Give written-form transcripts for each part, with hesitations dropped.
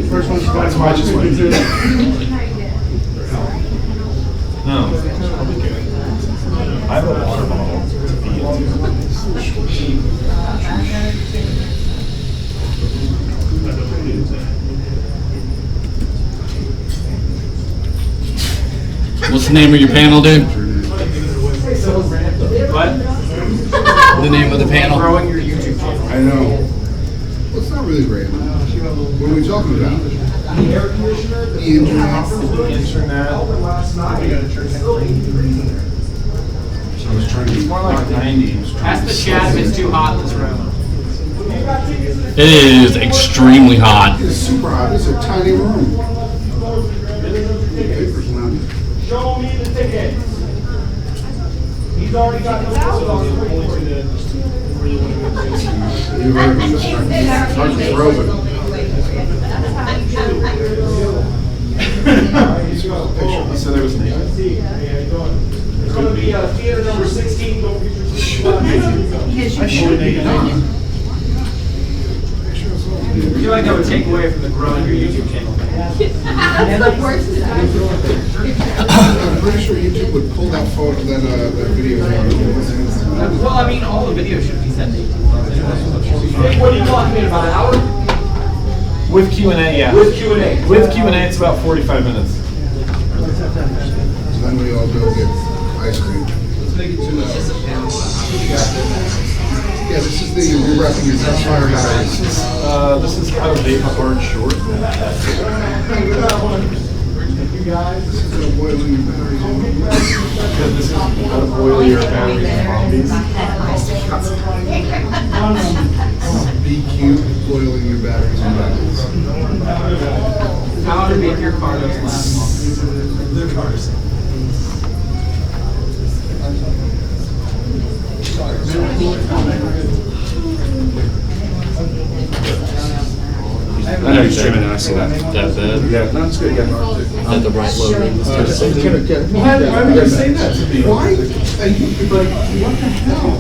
First one's that's why I just went through that. No. I have a water bottle to feed into. What's the name of your panel, dude? What? The name of the panel? Growing your YouTube channel. I know. Well, it's not really random. What are we talking about? The internet. I was trying to be more like 90s. Ask the chat if it's too hot in this room. It is extremely hot. It's super hot. It's a tiny room. Show me the tickets. He's already got the tickets. You heard me. Start to throw it. He said there was an It's going to be theater number 16. Don't forget your I should be done. I feel like that would take away from the growing your YouTube channel. That's the worst. I'm pretty sure YouTube would pull that photo, that video. Well, I mean, all the videos should be sent to YouTube. Hey, what are you talking about? An hour? With Q&A, yeah. With Q&A. With Q&A, it's about 45 minutes. So then we all go get ice cream. Yeah, this is the, you're wrapping your fire batteries. This is how to vape a hard short. This is the boiling your batteries. This is how to boil your batteries and zombies. BQ, boiling your batteries and batteries. How to make your car last longer. Their cars. I know you're streaming and I see that bed. Yeah, no, it's good. Yeah, At the right logo. why would you say that to me? Why? Like, what the hell?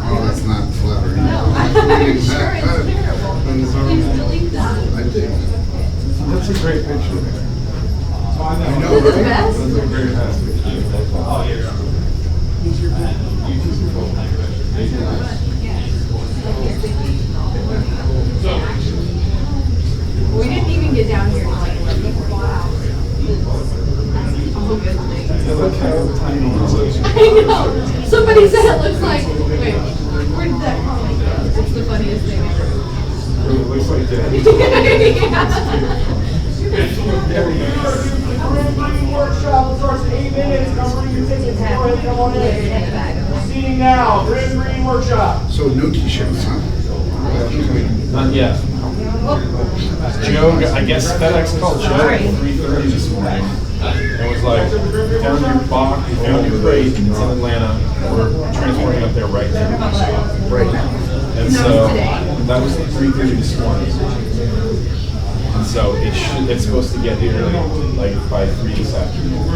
Oh, that's not flattering. I'm sure it's terrible. Please delete that. I did. That's a great picture. I know, This is the right? best. That's a very fast picture. We didn't even get down here. Wow. Oh, good thing. Look how tiny it is. I know. Somebody said it looks like. Wait, where did that come from? It's the funniest thing ever. It looks like that. Workshop starts in 8 minutes. Come bring your tickets. Go ahead, come on in. Seating now. Green workshop. So no t-shirts, huh? Not yet. Joe, I guess FedEx called Joe at 3:30 this morning. It was like, down your box, down your crate, it's in Atlanta. We're transporting up there right now. Right now. And so, that was 3:30 this morning. And so it's supposed to get here like by 3 this afternoon.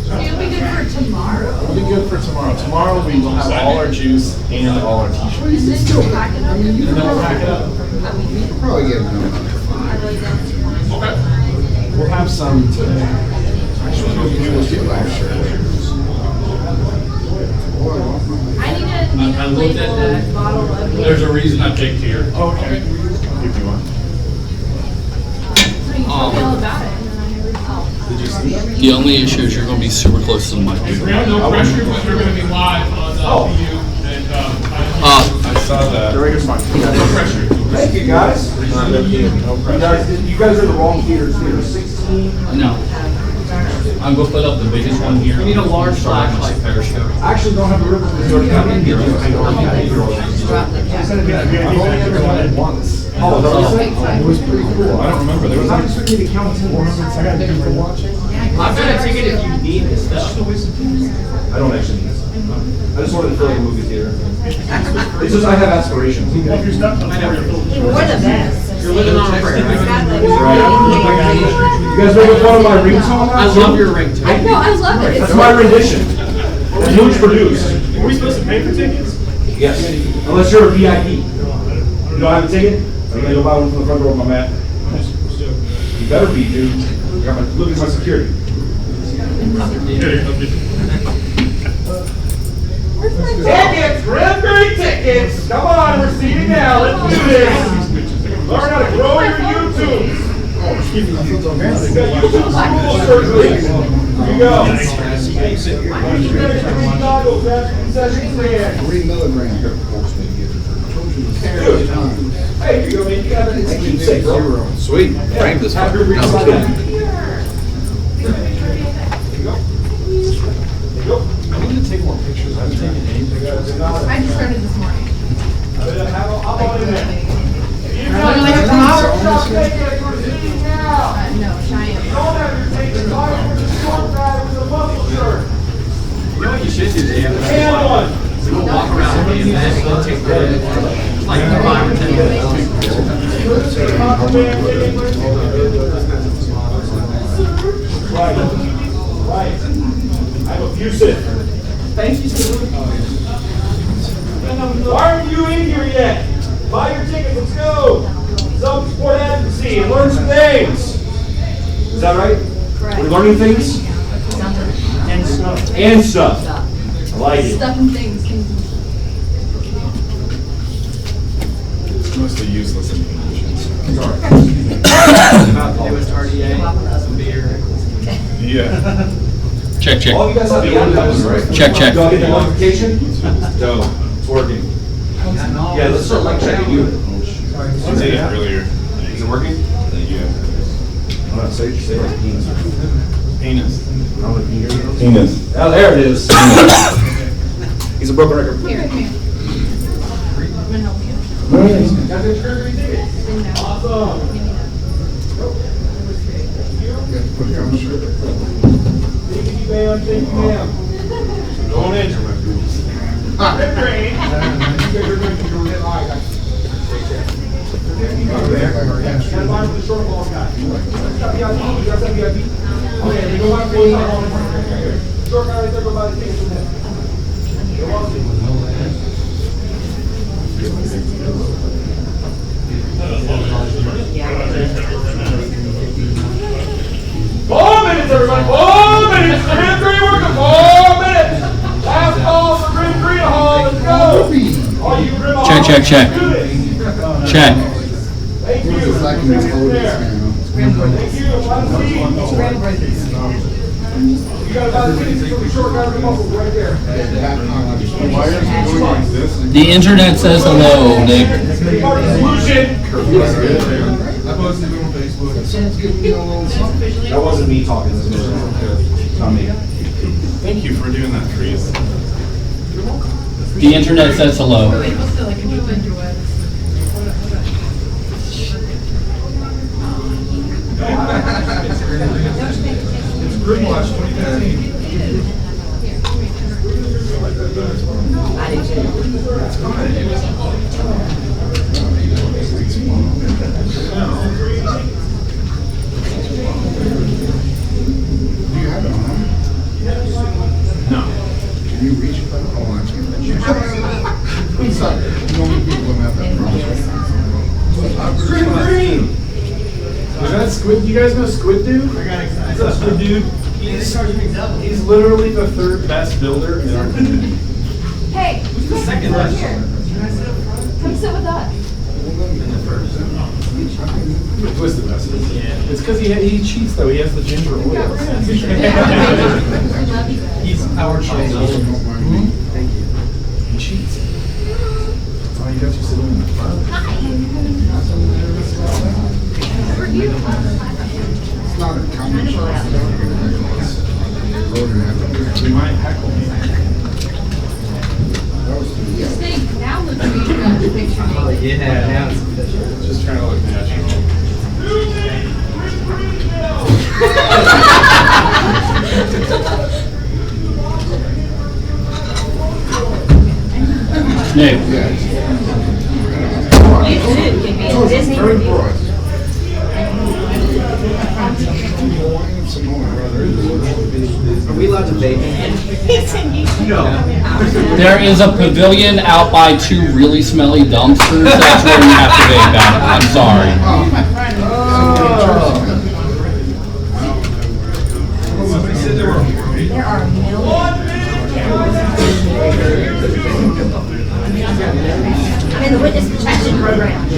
It'll be good for tomorrow. It'll be good for tomorrow. Tomorrow we will have all our juice and all our t-shirts. And then you'll pack it up. And then we'll pack it up. Probably get no. We'll have some today. Actually, we will get last shirt. I need a label bottle of. There's a reason I picked here. Okay. I'll give you one. So you told me all about it, and then I never saw. Did you see that? The only issue is you're going to be super close to the mic. No pressure, but you're going to be live on VU and I saw that. no pressure. Thank you, guys. No pressure. You guys are the wrong theaters. Theater 16. No. I'm going to put up the biggest one here. We need a large flashlight. Periscope. I actually don't have a ribbon. I've only ever done it once. Oh, It was pretty cool. I don't remember. There was like 400 seconds for watching. I've got a ticket if you need this stuff. I don't actually need this. I just wanted to feel like a movie theater. It's just I have aspirations. We're the best. You're living on a prayer, right? Exactly. You guys making fun of my ringtone? I love your ringtone. I know, I love it. That's my rendition. Huge produced. Are we supposed to pay for tickets? Yes. Unless you're a VIP. You don't have a ticket? I'm gonna go buy one from the front door of my mat. You better be, dude. Look at my security. Tickets! Granbury tickets! Come on, we're seating now. Let's do this. Learn how to grow your YouTube. YouTube school surgery. Here you go. Green milligram. Hey, here you go, man. You got a keepsake, bro. Sweet. Frame this Have fucker. your reason. I need to take more pictures. I haven't taken any pictures. I just started this morning. I'm on in there. No, Cheyenne. You know what you should do, Dan? And one. So go walk around the event and take the, like 5 or 10 minutes. Right. I'm abusive. Thank you, sir. Why aren't you in here yet? Buy your ticket, let's go. Self-support advocacy and learn some things. Is that right? Correct. We're learning things? And stuff. And stuff. I like it. Stuff and things. Mostly useless information. About the newest RDA, some beer. Yeah. Check, check. All you guys have the items, right? Check, check. Do I get the notification? No, it's working. Yeah, let's start like checking you. I did it earlier. Is it working? Yeah. I'm not say like penis. Penis. Penis. Oh, there it is. He's a broken record. Here, here. I'm gonna help you. Got the trigger tickets. Awesome. Put it on the shirt. Thank you, ma'am. Thank you, ma'am. Going in. Rip train. Stand by for the short ball guy. You got VIP? You guys have VIP? Okay, we go back for the short guy right there, go buy the tickets from him. Go on, everybody. 4 minutes. Grand Green working. 4 minutes. Last call for Grand Green Hall. Let's go. All you Green Hall. Check, check, check. Do this. Check. Thank you. It's like in the old days, man. Thank you. Have a seat. You got about the tickets from the short guy with the muscles right there. Why is it going like this? The internet says hello, Nick. Part of the solution. I posted it on Facebook. Someone's giving me a little something. That wasn't me talking. That was not me. Thank you for doing that, Trees. The internet says hello. Wait, what's the, like, can you bend your way? It's Grid Watch 2015. Do you have it on? No. Can you reach it? Oh, that's good. I'm sorry. Normal people don't have that problem. Green. Is that Squid? You guys know Squid Dude? I got excited. What's up, Squid Dude? He's literally the 3rd best builder in our community. Hey, Who's the second best? here. Come sit with us. Who's the best? It's because he cheats though. He has the ginger oil. We love you guys. He's our child. Don't mind me. Thank you. He cheats. That's why you got you sitting in the front. It's not a common shop. We might heckle me. That was too Just think, now look at me, you got the picture. Yeah, now it's official. Just trying to look natural. Nick. Disney. Very broad. allowed to vape? There is a pavilion out by 2 really smelly dumpsters. That's where you have to vape at. I'm sorry. There are millions. I'm in the witness protection program.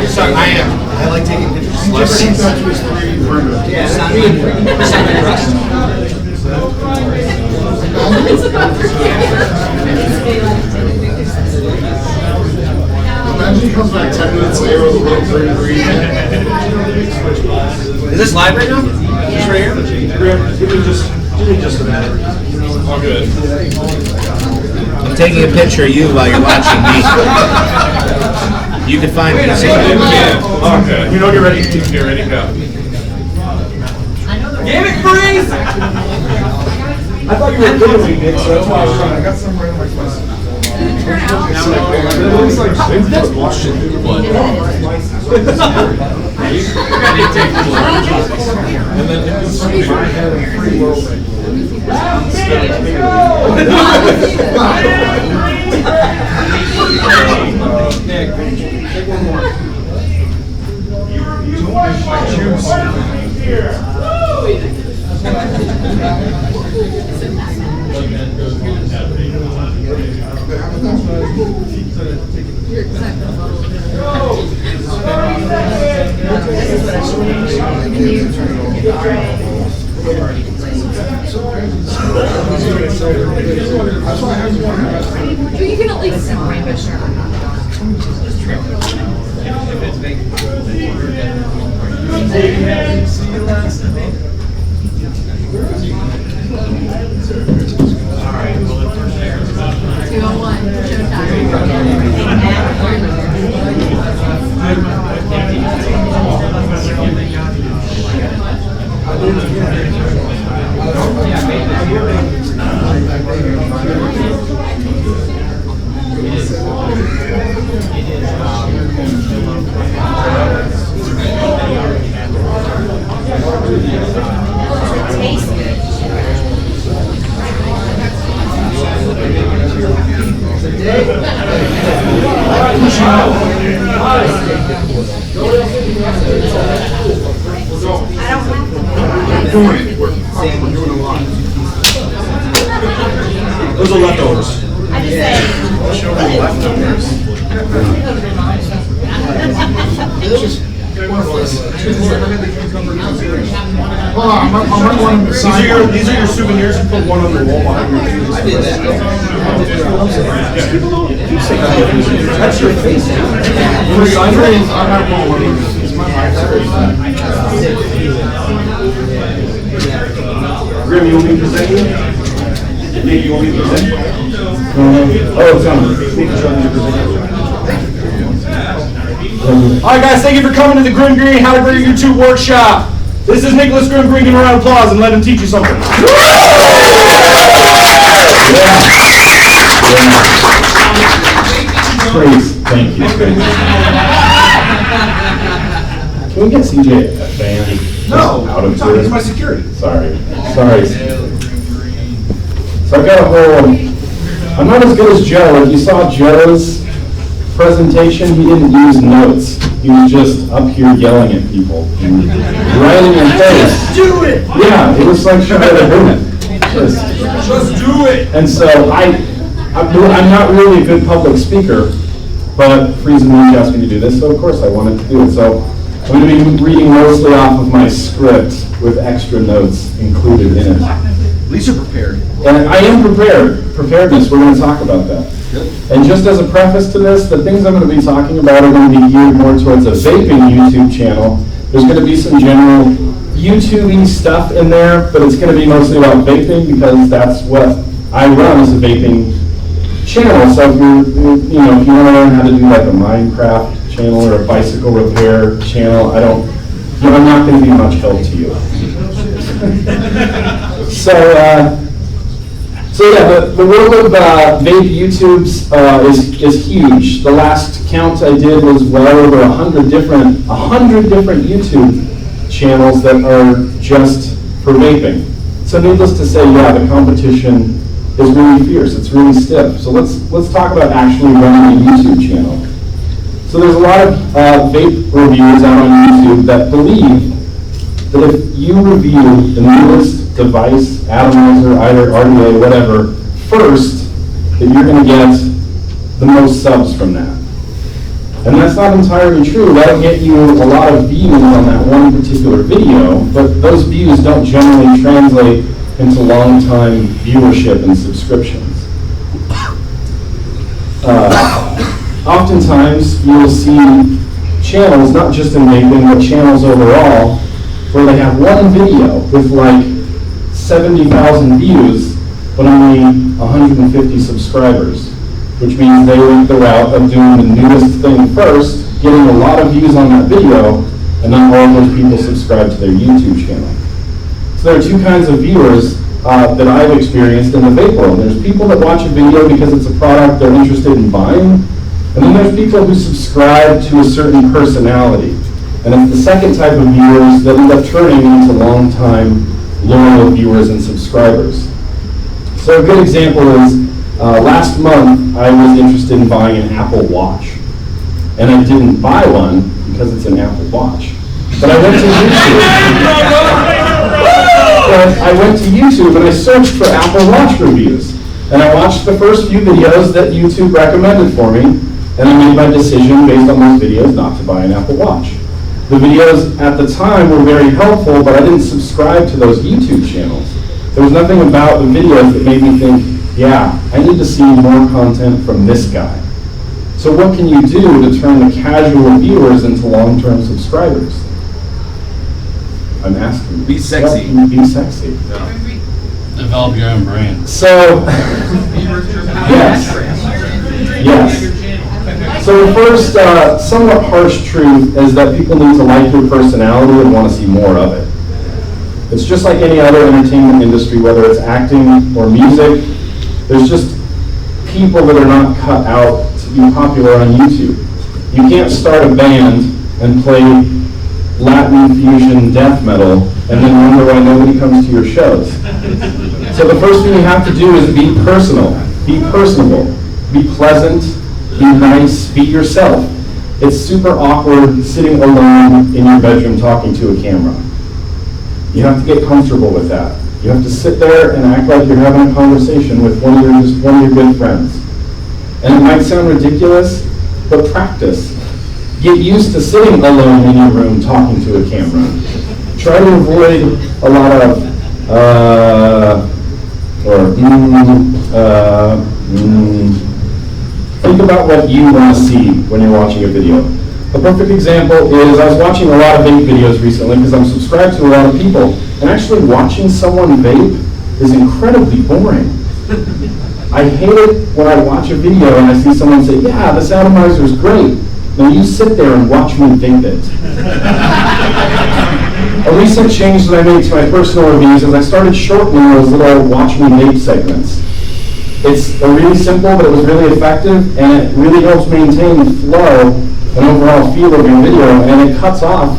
Sorry, I like taking pictures. Imagine he comes back 10 minutes later with a little green. Is this live right now? Just right here? Give me just a minute. All good. I'm taking a picture of you while you're watching me. You can find me. Okay. You know, get ready. Get ready, go. Damn it, freeze! I thought you were kidding me, Nick, so that's why I was trying. I got some right on my quest. Turn out. It looks like that's bullshit. And then You can at least separate the shirt. Those are leftovers. I just These are your souvenirs. You put one on the wall behind you. I did that. That's your face. For sunrays, I have one of these. It's my Grim, you want me to present you? Nick, you want me to present you? Oh, it's on. Making sure I'm presenting. Alright guys, thank you for coming to the Grim Green How to Grow Your YouTube workshop. This is Nicholas Grim Green. Give him a round of applause and let him teach you something. Please, thank you. Can we get CJ a fan? No, Out of he's here? my security. Sorry. So I've got a whole, I'm not as good as Joe. If you saw Joe's presentation, he didn't use notes. He was just up here yelling at people and right in your face. Just do it! Yeah, it was like trying to do it. Just do it! And so I'm not really a good public speaker, but Friesen asked me to do this, so of course I wanted to do it. So I'm going to be reading mostly off of my script with extra notes included in it. At least you're prepared. And I am prepared. Preparedness, we're going to talk about that. And just as a preface to this, the things I'm going to be talking about are going to be geared more towards a vaping YouTube channel. There's going to be some general YouTube-y stuff in there, but it's going to be mostly about vaping because that's what I run as a vaping channel. So if if you want to learn how to do like a Minecraft channel or a bicycle repair channel, I don't I'm not going to be much help to you. So yeah, the world of vape YouTubes is huge. The last count I did was well over 100 different YouTube channels that are just for vaping. So needless to say, yeah, the competition is really fierce. It's really stiff. So let's talk about actually running a YouTube channel. So there's a lot of vape reviewers out on YouTube that believe that if you review the newest device, atomizer, RDA, whatever, first, that you're going to get the most subs from that. And that's not entirely true. That'll get you a lot of views on that one particular video, but those views don't generally translate into long-time viewership and subscriptions. Oftentimes, you'll see channels, not just in vaping, but channels overall, where they have one video with like 70,000 views, but only 150 subscribers, which means they went the route of doing the newest thing first, getting a lot of views on that video, and then all those people subscribe to their YouTube channel. So there are two kinds of viewers that I've experienced in the vape world. There's people that watch a video because it's a product they're interested in buying, and then there's people who subscribe to a certain personality. And it's the second type of viewers that end up turning into long-time loyal viewers and subscribers. So a good example is, last month I was interested in buying an Apple Watch. And I didn't buy one because it's an Apple Watch. But I went to YouTube and I searched for Apple Watch reviews. And I watched the first few videos that YouTube recommended for me, and I made my decision based on those videos not to buy an Apple Watch. The videos at the time were very helpful, but I didn't subscribe to those YouTube channels. There was nothing about the videos that made me think, yeah, I need to see more content from this guy. So what can you do to turn the casual viewers into long-term subscribers? I'm asking you. Be sexy. What? Be sexy. Develop your own brand. So, yes. Yes. So the first somewhat harsh truth is that people need to like your personality and want to see more of it. It's just like any other entertainment industry, whether it's acting or music. There's just people that are not cut out to be popular on YouTube. You can't start a band and play Latin fusion death metal and then wonder why nobody comes to your shows. So the first thing you have to do is be personal, be personable, be pleasant, be nice, be yourself. It's super awkward sitting alone in your bedroom talking to a camera. You have to get comfortable with that. You have to sit there and act like you're having a conversation with one of your good friends. And it might sound ridiculous, but practice. Get used to sitting alone in your room talking to a camera. Try to avoid a lot of Think about what you want to see when you're watching a video. A perfect example is I was watching a lot of vape videos recently because I'm subscribed to a lot of people, and actually watching someone vape is incredibly boring. I hate it when I watch a video and I see someone say, yeah, this atomizer is great. Now you sit there and watch me vape it. A recent change that I made to my personal reviews is I started shortening those little watch me vape segments. It's really simple, but it was really effective, and it really helps maintain the flow and overall feel of your video, and it cuts off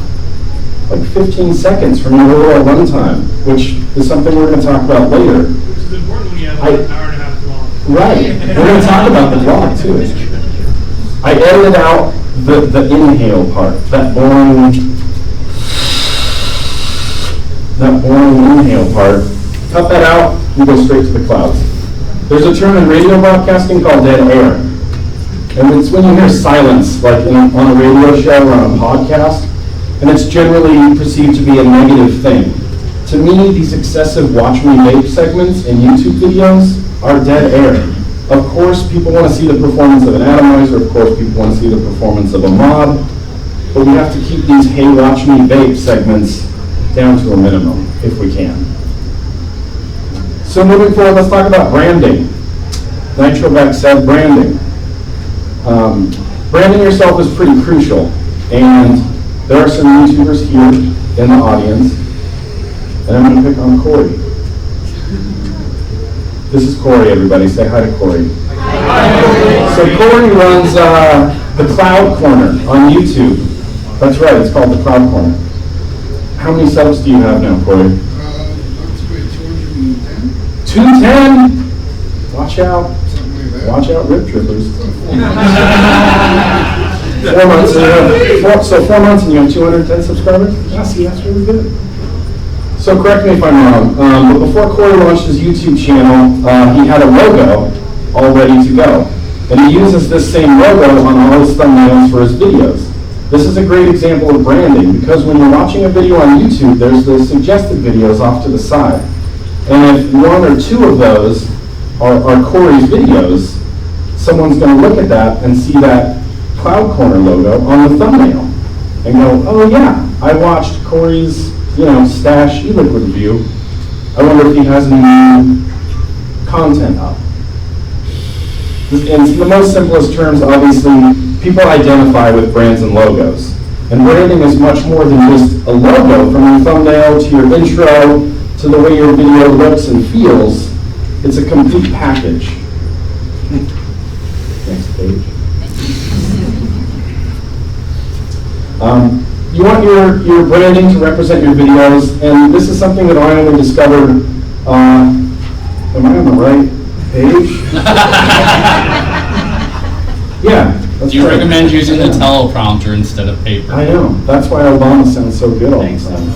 like 15 seconds from your overall runtime, which is something we're going to talk about later. Which is important when you have like an hour and a half long. Right. We're going to talk about the vlog too. I edited out the inhale part, that boring inhale part. Cut that out and go straight to the clouds. There's a term in radio broadcasting called dead air. And it's when you hear silence, like on a radio show or on a podcast, and it's generally perceived to be a negative thing. To me, these excessive watch me vape segments in YouTube videos are dead air. Of course, people want to see the performance of an atomizer, of course, people want to see the performance of a mod, but we have to keep these hey watch me vape segments down to a minimum, if we can. So moving forward, let's talk about branding. Nitrovac said branding. Branding yourself is pretty crucial, and There are some YouTubers here in the audience, and I'm going to pick on Corey. This is Corey, everybody. Say hi to Corey. Hi. So Corey runs the Cloud Corner on YouTube. That's right, it's called the Cloud Corner. How many subs do you have now, Corey? That's great, 210? 210? Watch out. Something like that. Watch out, rip trippers. 4 months, so 4 months and you have 210 subscribers? Yeah, see, that's really good. So correct me if I'm wrong, but before Corey launched his YouTube channel, he had a logo all ready to go. And he uses this same logo on all his thumbnails for his videos. This is a great example of branding, because when you're watching a video on YouTube, there's the suggested videos off to the side. And if 1 or 2 of those are Corey's videos, someone's going to look at that and see that Cloud Corner logo on the thumbnail and go, oh yeah, I watched Corey's, Stash e-liquid review. I wonder if he has any new content up. In the most simplest terms, obviously, people identify with brands and logos. And branding is much more than just a logo, from your thumbnail to your intro to the way your video looks and feels. It's a complete package. Next page. You want your branding to represent your videos, and this is something that I only discovered, am I on the right page? Yeah. Do you recommend using the teleprompter instead of paper? I know. That's why Obama sounds so good all the time.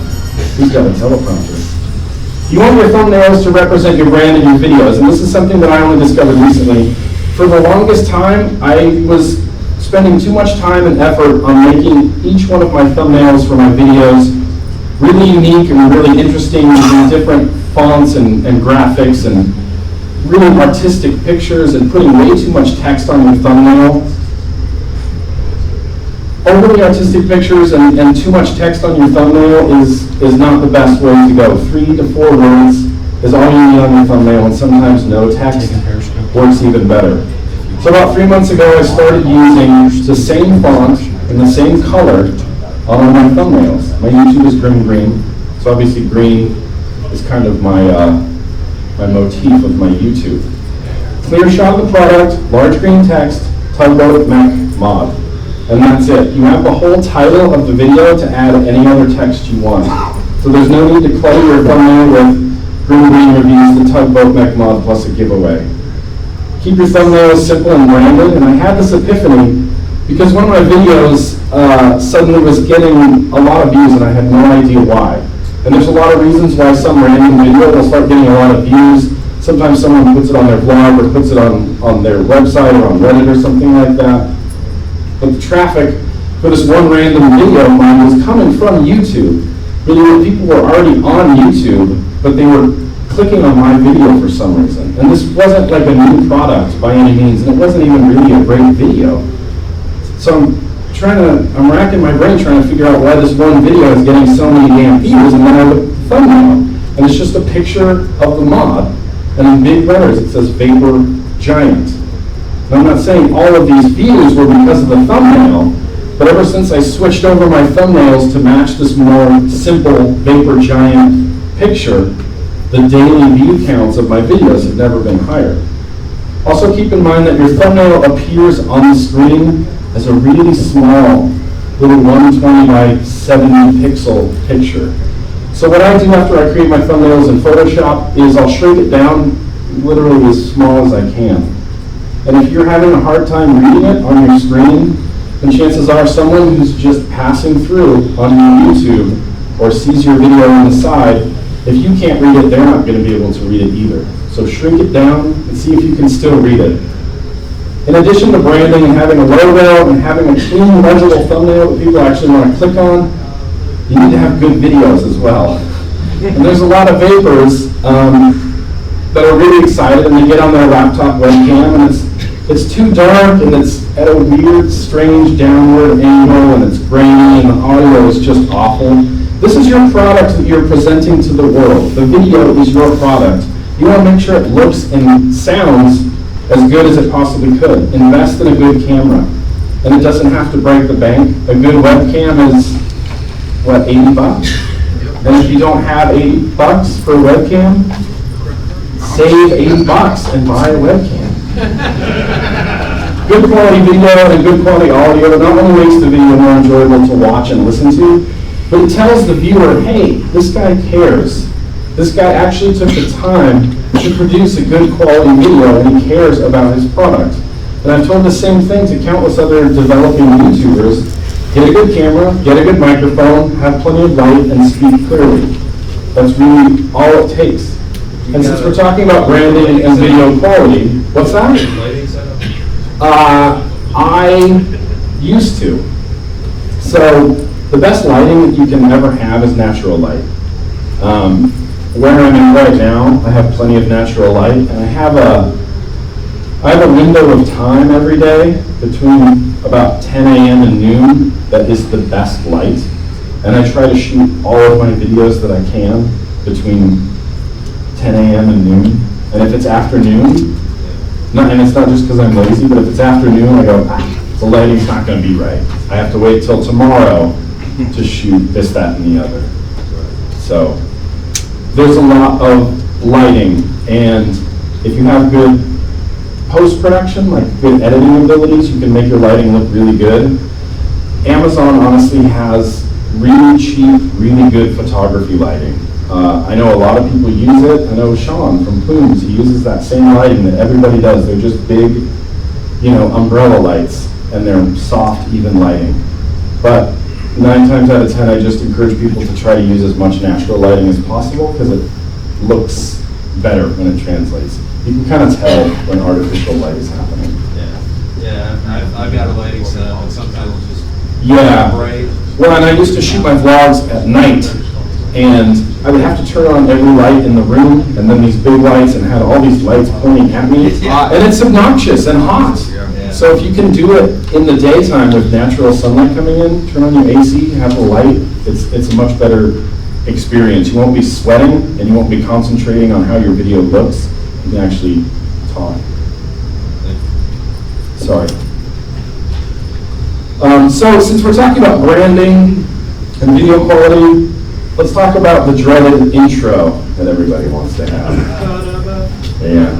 He's got a teleprompter. You want your thumbnails to represent your brand and your videos, and this is something that I only discovered recently. For the longest time, I was spending too much time and effort on making each one of my thumbnails for my videos really unique and really interesting, using different fonts and graphics and really artistic pictures, and putting way too much text on your thumbnail. Overly artistic pictures and too much text on your thumbnail is not the best way to go. 3 to 4 words is all you need on your thumbnail, and sometimes no text works even better. So about 3 months ago, I started using the same font and the same color on all my thumbnails. My YouTube is green, so obviously green is kind of my motif of my YouTube. Clear shot of the product, large green text, Tugboat Mech Mod. And that's it. You have the whole title of the video to add any other text you want. So there's no need to clutter your thumbnail with green reviews, the Tugboat Mech Mod plus a giveaway. Keep your thumbnails simple and branded, and I had this epiphany because one of my videos suddenly was getting a lot of views and I had no idea why. And there's a lot of reasons why some random video will start getting a lot of views. Sometimes someone puts it on their blog or puts it on their website or on Reddit or something like that. But the traffic for this one random video of mine was coming from YouTube, meaning that people were already on YouTube, but they were clicking on my video for some reason. And this wasn't like a new product by any means, and it wasn't even really a great video. So I'm racking my brain trying to figure out why this one video is getting so many damn views, and then I look at the thumbnail, and it's just a picture of the mod, and in big letters it says Vapor Giant. And I'm not saying all of these views were because of the thumbnail, but ever since I switched over my thumbnails to match this more simple Vapor Giant picture, the daily view counts of my videos have never been higher. Also keep in mind that your thumbnail appears on the screen as a really small, little 120 by 70 pixel picture. So what I do after I create my thumbnails in Photoshop is I'll shrink it down literally as small as I can. And if you're having a hard time reading it on your screen, then chances are someone who's just passing through on your YouTube or sees your video on the side, if you can't read it, they're not going to be able to read it either. So shrink it down and see if you can still read it. In addition to branding and having a logo and having a clean, legible thumbnail that people actually want to click on, you need to have good videos as well. And there's a lot of vapors that are really excited, and they get on their laptop webcam, and it's too dark, and it's at a weird, strange downward angle, and it's grainy, and the audio is just awful. This is your product that you're presenting to the world. The video is your product. You want to make sure it looks and sounds as good as it possibly could. Invest in a good camera. And it doesn't have to break the bank. A good webcam is what, 80 bucks? And if you don't have 80 bucks for a webcam, save 80 bucks and buy a webcam. Good quality video and good quality audio not only makes the video more enjoyable to watch and listen to, but it tells the viewer, hey, this guy cares. This guy actually took the time to produce a good quality video and he cares about his product. And I've told the same thing to countless other developing YouTubers. Get a good camera, get a good microphone, have plenty of light, and speak clearly. That's really all it takes. And since we're talking about branding and video quality, what's that? Lighting setup? I used to. So the best lighting that you can ever have is natural light. Where I'm in right now, I have plenty of natural light, and I have a window of time every day between about 10 a.m. and noon that is the best light. And I try to shoot all of my videos that I can between 10 a.m. and noon. And if it's afternoon, and it's not just because I'm lazy, but if it's afternoon, I go, the lighting's not going to be right. I have to wait till tomorrow to shoot this, that, and the other. So there's a lot of lighting, and if you have good post-production, like good editing abilities, you can make your lighting look really good. Amazon honestly has really cheap, really good photography lighting. I know a lot of people use it. I know Sean from Plumes, he uses that same lighting that everybody does. They're just big, umbrella lights, and they're soft, even lighting. But 9 times out of 10, I just encourage people to try to use as much natural lighting as possible because it looks better when it translates. You can kind of tell when artificial light is happening. Yeah, I've got a lighting setup, and sometimes it's just bright. Well, and I used to shoot my vlogs at night, and I would have to turn on every light in the room, and then these big lights, and had all these lights pointing at me, and it's obnoxious and hot. So if you can do it in the daytime with natural sunlight coming in, turn on your AC, have the light, it's a much better experience. You won't be sweating, and you won't be concentrating on how your video looks. You can actually talk. Sorry. So since we're talking about branding and video quality, let's talk about the dreaded intro that everybody wants to have. Yeah.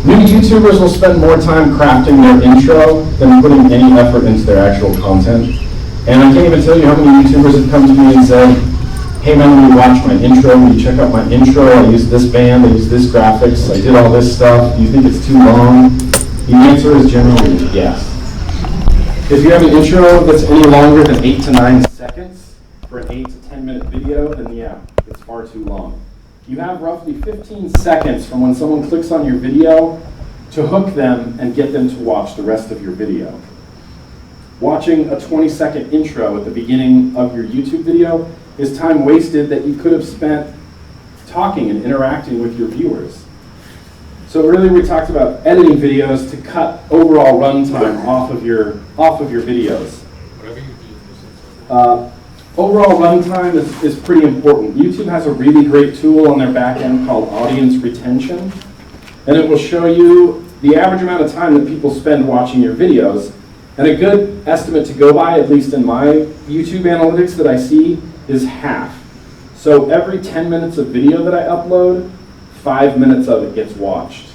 New YouTubers will spend more time crafting their intro than putting any effort into their actual content. And I can't even tell you how many YouTubers have come to me and said, hey man, when you watch my intro, when you check out my intro, I use this band, I use this graphics, I did all this stuff, do you think it's too long? The answer is generally yes. If you have an intro that's any longer than 8 to 9 seconds for an 8 to 10 minute video, then yeah, it's far too long. You have roughly 15 seconds from when someone clicks on your video to hook them and get them to watch the rest of your video. Watching a 20-second intro at the beginning of your YouTube video is time wasted that you could have spent talking and interacting with your viewers. So earlier we talked about editing videos to cut overall runtime off of your videos. Overall runtime is pretty important. YouTube has a really great tool on their back end called audience retention, and it will show you the average amount of time that people spend watching your videos. And a good estimate to go by, at least in my YouTube analytics that I see, is half. So every 10 minutes of video that I upload, 5 minutes of it gets watched.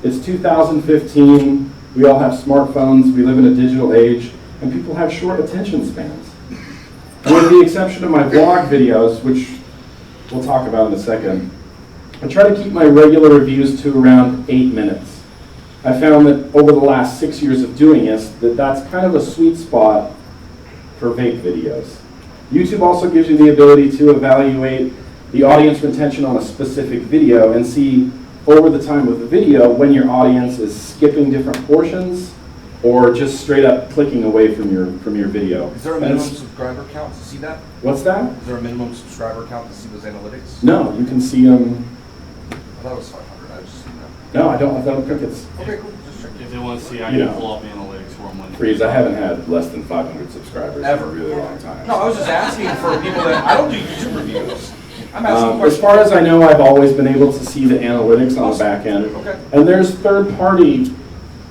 It's 2015, we all have smartphones, we live in a digital age, and people have short attention spans. And with the exception of my vlog videos, which we'll talk about in a second, I try to keep my regular reviews to around 8 minutes. I found that over the last 6 years of doing this, that's kind of a sweet spot for vape videos. YouTube also gives you the ability to evaluate the audience retention on a specific video and see over the time of the video when your audience is skipping different portions or just straight up clicking away from your video. Is there a minimum subscriber count to see that? What's that? Is there a minimum subscriber count to see those analytics? No, you can see them. I thought it was 500. I just seen that. No, I don't think it's. Okay, cool. Just checking. If they want to see, I You can know. pull up analytics for them. Freeze, I haven't had less than 500 subscribers Ever. in a really long time. No, I was just asking for people that I don't do YouTube reviews. I'm asking As questions. far as I know, I've always been able to see the analytics on the back end. Okay. And there's third-party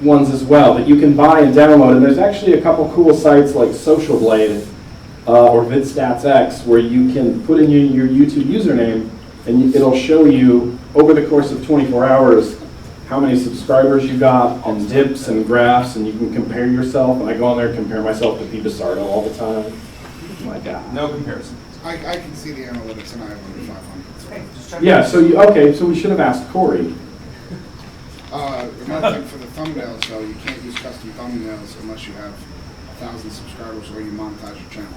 ones as well that you can buy and download. And there's actually a couple cool sites like Social Blade or VidStatsX, where you can put in your YouTube username, and it'll show you over the course of 24 hours how many subscribers you got, and dips and graphs, and you can compare yourself. And I go on there and compare myself to Pete Basardo all the time. Oh my God. No comparison. I can see the analytics and I have under 500. Yeah, so okay, so we should have asked Corey. Another thing for the thumbnails, though, you can't use custom thumbnails unless you have 1,000 subscribers or you monetize your channel.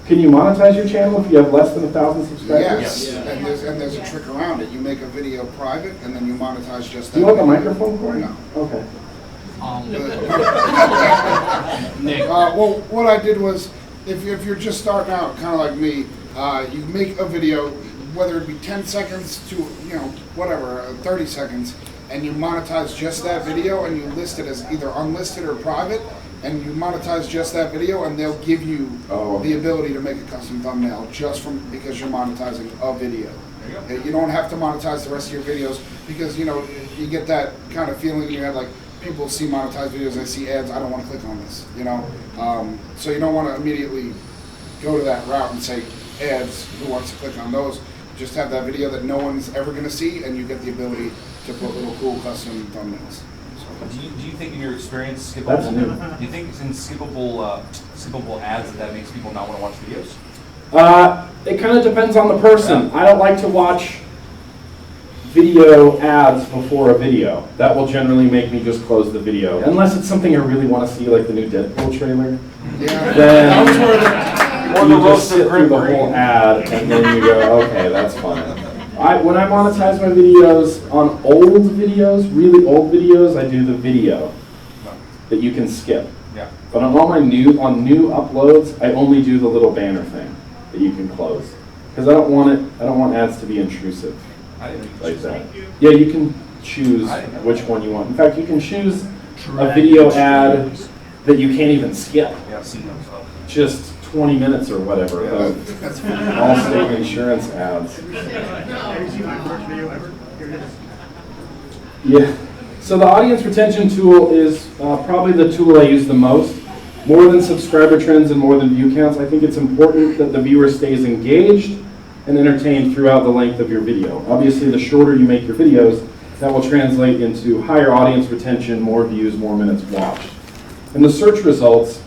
Can you monetize your channel if you have less than 1,000 subscribers? Yes, and there's a trick around it. You make a video private and then you monetize just that. Do you want the video. microphone, Corey? No. Okay. Nick. Well, what I did was, if you're just starting out, kind of like me, you make a video, whether it be 10 seconds to, whatever, 30 seconds, and you monetize just that video, and you list it as either unlisted or private, and you monetize just that video, and they'll give you the ability to make a custom thumbnail just because you're monetizing a video. You don't have to monetize the rest of your videos because, you get that kind of feeling in your head like, people see monetized videos, they see ads, I don't want to click on this, So you don't want to immediately go to that route and say, ads, who wants to click on those? Just have that video that no one's ever going to see, and you get the ability to put little cool custom thumbnails. Do you think in your experience, That's new. do you think in skippable ads that makes people not want to watch videos? It kind of depends on the person. I don't like to watch video ads before a video. That will generally make me just close the video. Unless it's something I really want to see, like the new Deadpool trailer. Yeah. Then you just sit through the whole ad and then you go, okay, that's fine. When I monetize my videos on old videos, really old videos, I do the video that you can skip. Yeah. But on all my new uploads, I only do the little banner thing that you can close. Because I don't want ads to be intrusive. I didn't Like that. Yeah, you can choose which one you want. In fact, you can choose a video ad that you can't even skip. Yeah, I've seen those. Just 20 minutes or whatever. That's fine. All state insurance ads. Yeah. So the audience retention tool is probably the tool I use the most. More than subscriber trends and more than view counts, I think it's important that the viewer stays engaged and entertained throughout the length of your video. Obviously, the shorter you make your videos, that will translate into higher audience retention, more views, more minutes watched. In the search results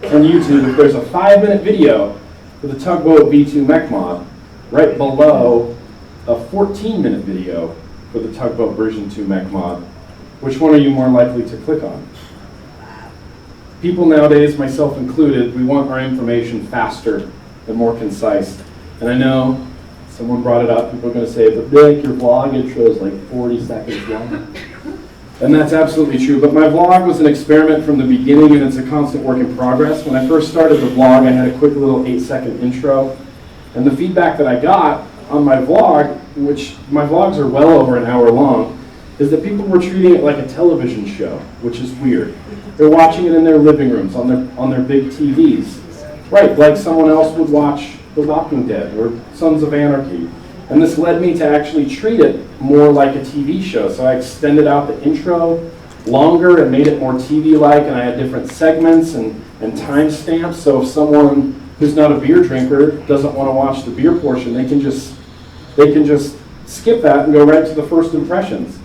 on YouTube, if there's a 5-minute video with a Tugboat V2 mech mod, right below a 14-minute video for the Tugboat version 2 mech mod, which one are you more likely to click on? People nowadays, myself included, we want our information faster and more concise. And I know someone brought it up, people are going to say, but Nick, your vlog intro is like 40 seconds long. And that's absolutely true, but my vlog was an experiment from the beginning and it's a constant work in progress. When I first started the vlog, I had a quick little 8-second intro. And the feedback that I got on my vlog, which my vlogs are well over an hour long, is that people were treating it like a television show, which is weird. They're watching it in their living rooms, on their big TVs. Right, like someone else would watch The Walking Dead or Sons of Anarchy. And this led me to actually treat it more like a TV show. So I extended out the intro longer and made it more TV-like, and I had different segments and timestamps. So if someone who's not a beer drinker doesn't want to watch the beer portion, they can just skip that and go right to the first impressions.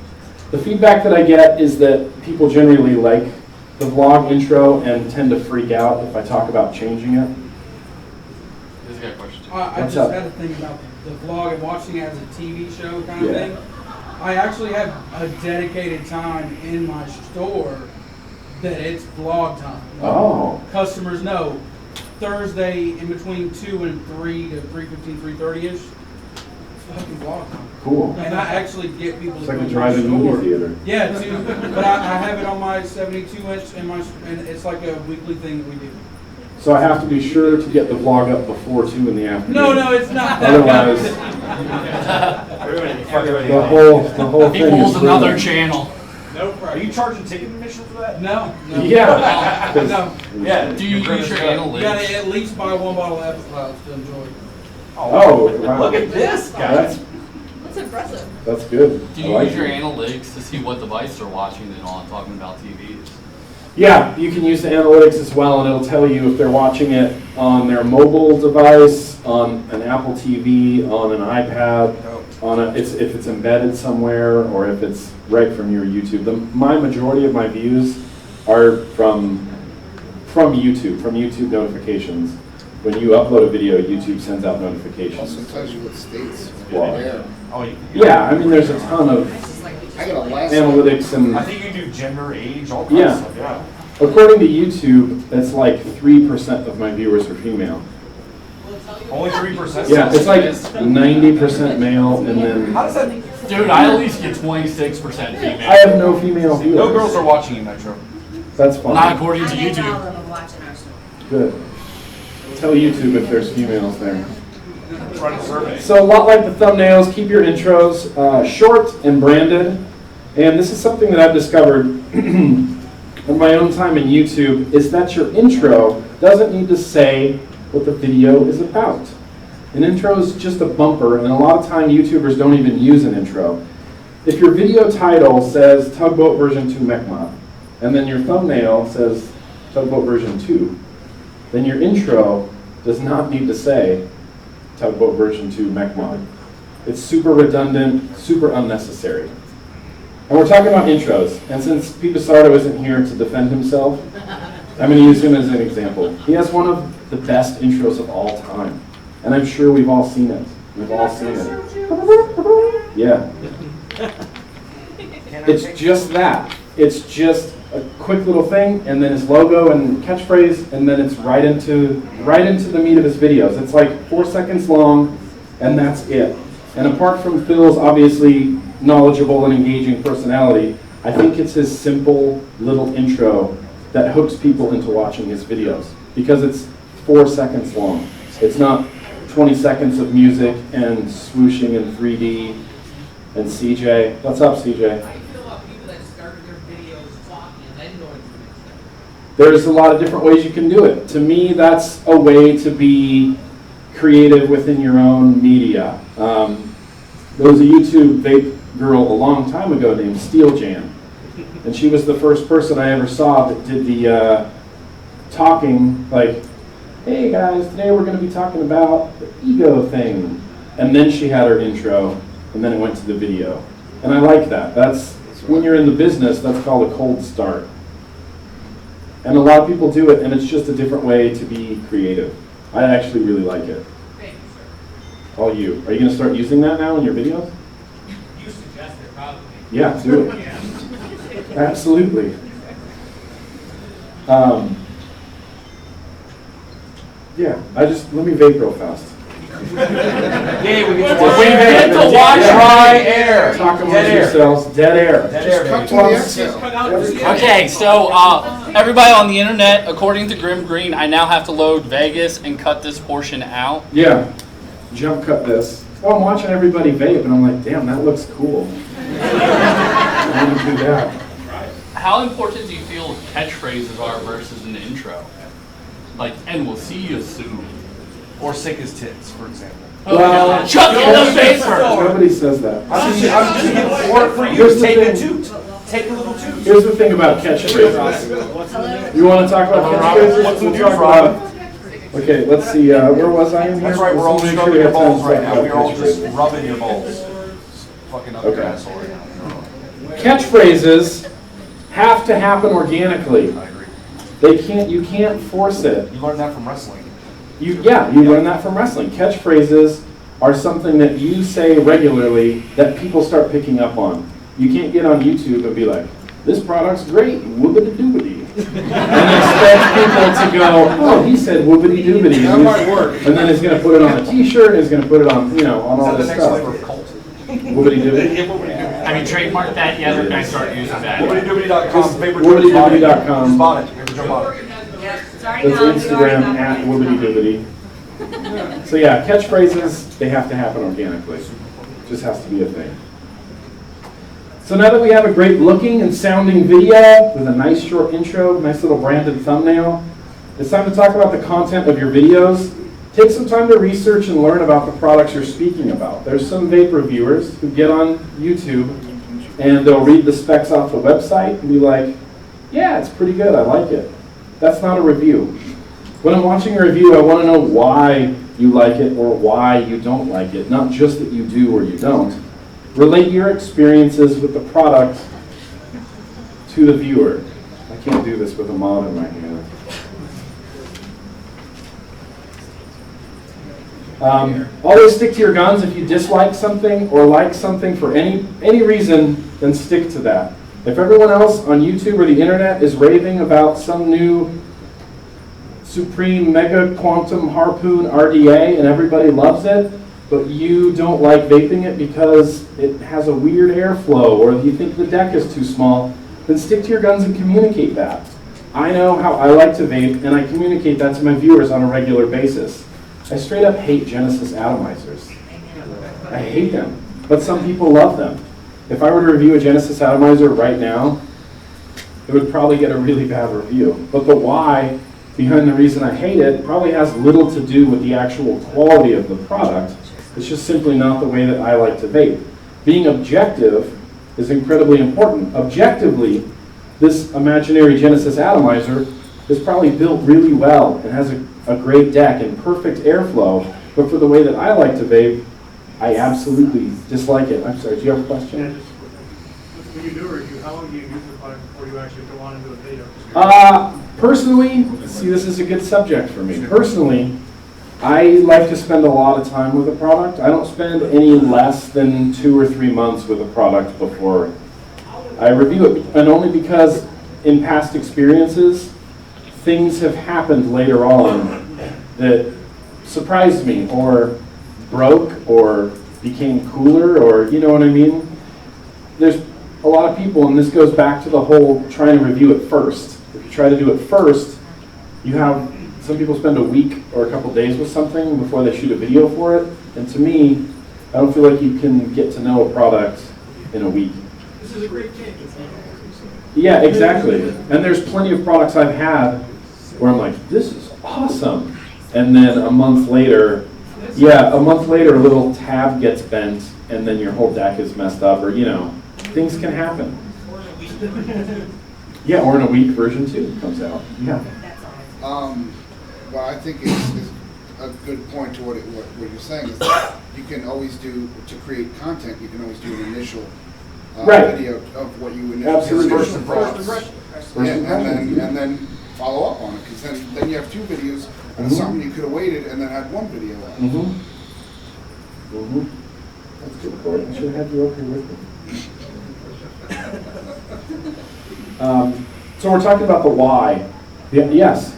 The feedback that I get is that people generally like the vlog intro and tend to freak out if I talk about changing it. This guy question. I What's just up? had to think about the vlog and watching it as a TV show kind of Yeah. thing. I actually have a dedicated time in my store that it's vlog time. Oh. Customers know Thursday in between 2 and 3 to 3:15, 3:30ish. It's fucking vlog time. Cool. And I actually get people It's to like go a to my drive-in store. movie theater. Yeah, too. But I have it on my 72-inch and it's like a weekly thing that we do. So I have to be sure to get the vlog up before 2 in the afternoon. No, it's not that. Otherwise, the whole He thing pulls is another ruined. channel. No problem. Are you charging ticket admission for that? No. Yeah. 'cause- No. Yeah. Do you use your You analytics? gotta at least buy 1 bottle of Apple Clouds to enjoy it. Oh, wow. Look at this guy. That's That's impressive. good. Do I you like use your it. analytics to see what device they're watching and all? I'm talking about TVs. Yeah, you can use the analytics as well, and it'll tell you if they're watching it on their mobile device, on an Apple TV, on an iPad, if it's embedded somewhere, or if it's right from your YouTube. My majority of my views are from YouTube notifications. When you upload a video, YouTube sends out notifications. Also tells you what states. Well, Oh, yeah, I mean, there's a ton of I got a last analytics and. I think you do gender, age, all kinds of stuff, yeah. According to YouTube, it's like 3% of my viewers are female. Only 3%? Yeah, it's like 90% male, and then How does that? Dude, I at least get 26% female. I have no female viewers. No girls are watching you, Nitro. That's fine. Not according to I bet all YouTube. of them are watching our show. Good. Tell YouTube if there's females there. Run a survey. So a lot like the thumbnails, keep your intros short and branded. And this is something that I've discovered in my own time in YouTube, is that your intro doesn't need to say what the video is about. An intro is just a bumper, and a lot of time YouTubers don't even use an intro. If your video title says Tugboat version 2 Mechmod, and then your thumbnail says Tugboat version 2, then your intro does not need to say Tugboat version 2 Mechmod. It's super redundant, super unnecessary. And we're talking about intros, and since Pete Basardo isn't here to defend himself, I'm going to use him as an example. He has one of the best intros of all time, and I'm sure we've all seen it. We've all seen it. Yeah. It's just that. It's just a quick little thing, and then his logo and catchphrase, and then it's right into the meat of his videos. It's like 4 seconds long, and that's it. And apart from Phil's obviously knowledgeable and engaging personality, I think it's his simple little intro that hooks people into watching his videos, because it's 4 seconds long. It's not 20 seconds of music and swooshing in 3D. And CJ, what's up, CJ? There's a lot of different ways you can do it. To me, that's a way to be creative within your own media. There was a YouTube vape girl a long time ago named Steel Jam, and she was the first person I ever saw that did the talking, like, hey guys, today we're going to be talking about the ego thing. And then she had her intro, and then it went to the video. And I like that. That's, when you're in the business, that's called a cold start. And a lot of people do it, and it's just a different way to be creative. I actually really like it. All you. Are you going to start using that now in your videos? You suggest it, probably. Yeah, do it. Absolutely. Yeah, let me vape real fast. Yay, we get to watch dry air. Talk amongst yourselves. Dead air. Dead air. Cut to the exhale. Okay, so everybody on the internet, according to Grim Green, I now have to load Vegas and cut this portion out. Yeah, jump cut this. Oh, I'm watching everybody vape, and I'm like, damn, that looks cool. I'm gonna do that. How important do you feel catchphrases are versus an intro? Like, and we'll see you soon. Or sick as tits, for example. Well, Chuck in the vapor! Nobody says that. I'm just getting for you. Here's the Take a thing. toot. Take a little toot. Here's the thing about catchphrases. You want to talk about catchphrases? What's the We'll news, talk Robin? about- Okay, let's see. Where was I in here? That's right, we're all Let's make scrubbing sure we your have time balls to right talk now. about We're all just catchphrases. rubbing your balls. Fucking up your Okay. asshole right now. Catchphrases have to happen organically. I agree. You can't force it. You learned that from wrestling. You learn that from wrestling. Catchphrases are something that you say regularly that people start picking up on. You can't get on YouTube and be like, this product's great, whoopity-doobity. And expect people to go, oh, he said whoopity-doobity. That might work. And then he's going to put it on a t-shirt, he's going to put it on, on Is all that the this next stuff. flavor of cult? Whoopity-doobity. Have you trademarked that yet, or can I start using that? Whoopity-doobity.com. Whoopity-doobity.com. Just bought it. Maybe Joe bought it. Yep, it's already That's gone. We already Instagram got at it. whoopity-doobity. So yeah, catchphrases, they have to happen organically. Just has to be a thing. So now that we have a great looking and sounding video with a nice short intro, nice little branded thumbnail, it's time to talk about the content of your videos. Take some time to research and learn about the products you're speaking about. There's some vape reviewers who get on YouTube and they'll read the specs off the website and be like, yeah, it's pretty good, I like it. That's not a review. When I'm watching a review, I want to know why you like it or why you don't like it, not just that you do or you don't. Relate your experiences with the product to the viewer. I can't do this with a mod in my hand. Always stick to your guns. If you dislike something or like something for any reason, then stick to that. If everyone else on YouTube or the internet is raving about some new Supreme Mega Quantum Harpoon RDA and everybody loves it, but you don't like vaping it because it has a weird airflow or you think the deck is too small, then stick to your guns and communicate that. I know how I like to vape, and I communicate that to my viewers on a regular basis. I straight up hate Genesis atomizers. I hate them, but some people love them. If I were to review a Genesis atomizer right now, it would probably get a really bad review. But the why behind the reason I hate it probably has little to do with the actual quality of the product. It's just simply not the way that I like to vape. Being objective is incredibly important. Objectively, this imaginary Genesis atomizer is probably built really well and has a great deck and perfect airflow, but for the way that I like to vape, I absolutely dislike it. I'm sorry, do you have a question? Yeah, just when you do a review, how long do you use the product before you actually go on and do a video? Personally, see, this is a good subject for me. Personally, I like to spend a lot of time with a product. I don't spend any less than 2 or 3 months with a product before I review it, and only because in past experiences, things have happened later on that surprised me or broke or became cooler, or you know what I mean? There's a lot of people, and this goes back to the whole trying to review it first. If you try to do it first, you have some people spend a week or a couple days with something before they shoot a video for it, and to me, I don't feel like you can get to know a product in a week. This is a great change. Yeah, exactly. And there's plenty of products I've had where I'm like, this is awesome. And then a month later, a little tab gets bent and then your whole deck is messed up, or, you know, things can happen. Yeah, or in a week, version 2 comes out. Yeah. What I think is a good point to what you're saying is that you can always do, to create content, you can always do an initial video of what you initially Absolutely. First impression. And then follow up on it, because then you have 2 videos of something you could have waited and then had 1 video out. That's good, Corey. I should have you up here with me. So we're talking about the why. Yeah, yes.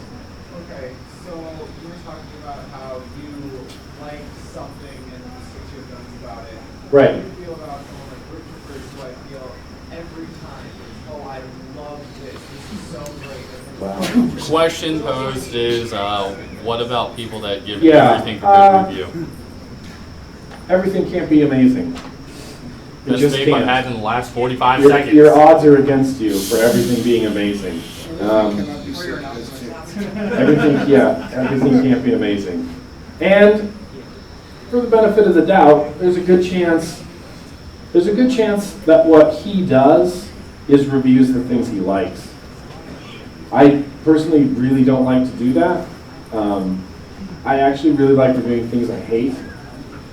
Okay, so you were talking about how you like something and you stick to your guns about it. Right. How do you feel about someone like Richard, who I feel every time is, oh, I love this. This is so great. Question posed is, what about people that give Yeah, everything a good review? Everything can't be amazing. It Best just vape I've can't. had in the last 45 seconds. Your odds are against you for everything being amazing. Everything can't be amazing. And for the benefit of the doubt, there's a good chance that what he does is reviews the things he likes. I personally really don't like to do that. I actually really like reviewing things I hate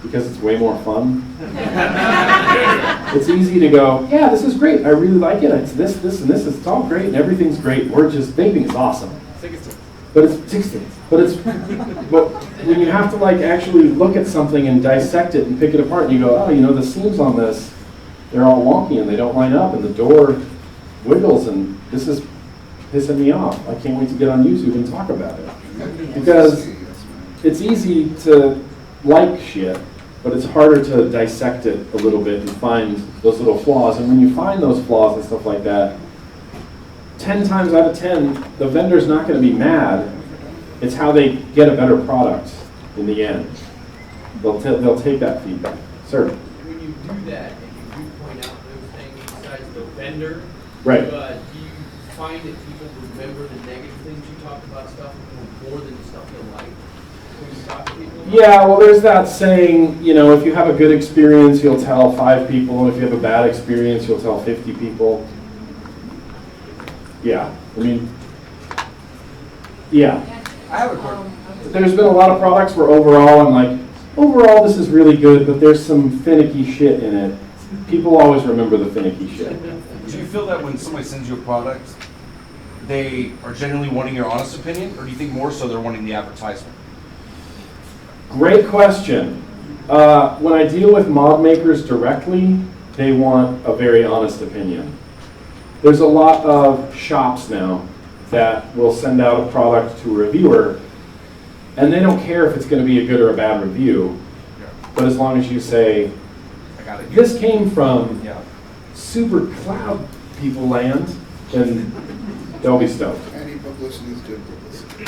because it's way more fun. It's easy to go, yeah, this is great. I really like it. It's this, and this. It's all great, and everything's great. Vaping is awesome. But when you have to like actually look at something and dissect it and pick it apart, and you go, oh, you know, the seams on this, they're all wonky and they don't line up, and the door wiggles, and this is pissing me off. I can't wait to get on YouTube and talk about it. Because it's easy to like shit, but it's harder to dissect it a little bit and find those little flaws. And when you find those flaws and stuff like that, 10 times out of 10, the vendor's not going to be mad. It's how they get a better product in the end. They'll take that feedback. Sir? When you do that and you do point out those things besides the vendor, Right. do you find that people remember the negative things you talked about stuff more than the stuff they like? When you talk to people? Yeah, well, there's that saying, you know, if you have a good experience, you'll tell 5 people, and if you have a bad experience, you'll tell 50 people. Yeah, I mean, yeah. I have a quick. There's been a lot of products where overall I'm like, overall this is really good, but there's some finicky shit in it. People always remember the finicky shit. Do you feel that when somebody sends you a product, they are genuinely wanting your honest opinion, or do you think more so they're wanting the advertisement? Great question. When I deal with mod makers directly, they want a very honest opinion. There's a lot of shops now that will send out a product to a reviewer, and they don't care if it's going to be a good or a bad review, but as long as you say, this came from super cloud people land, then they'll be stoked. Any publicity is good publicity.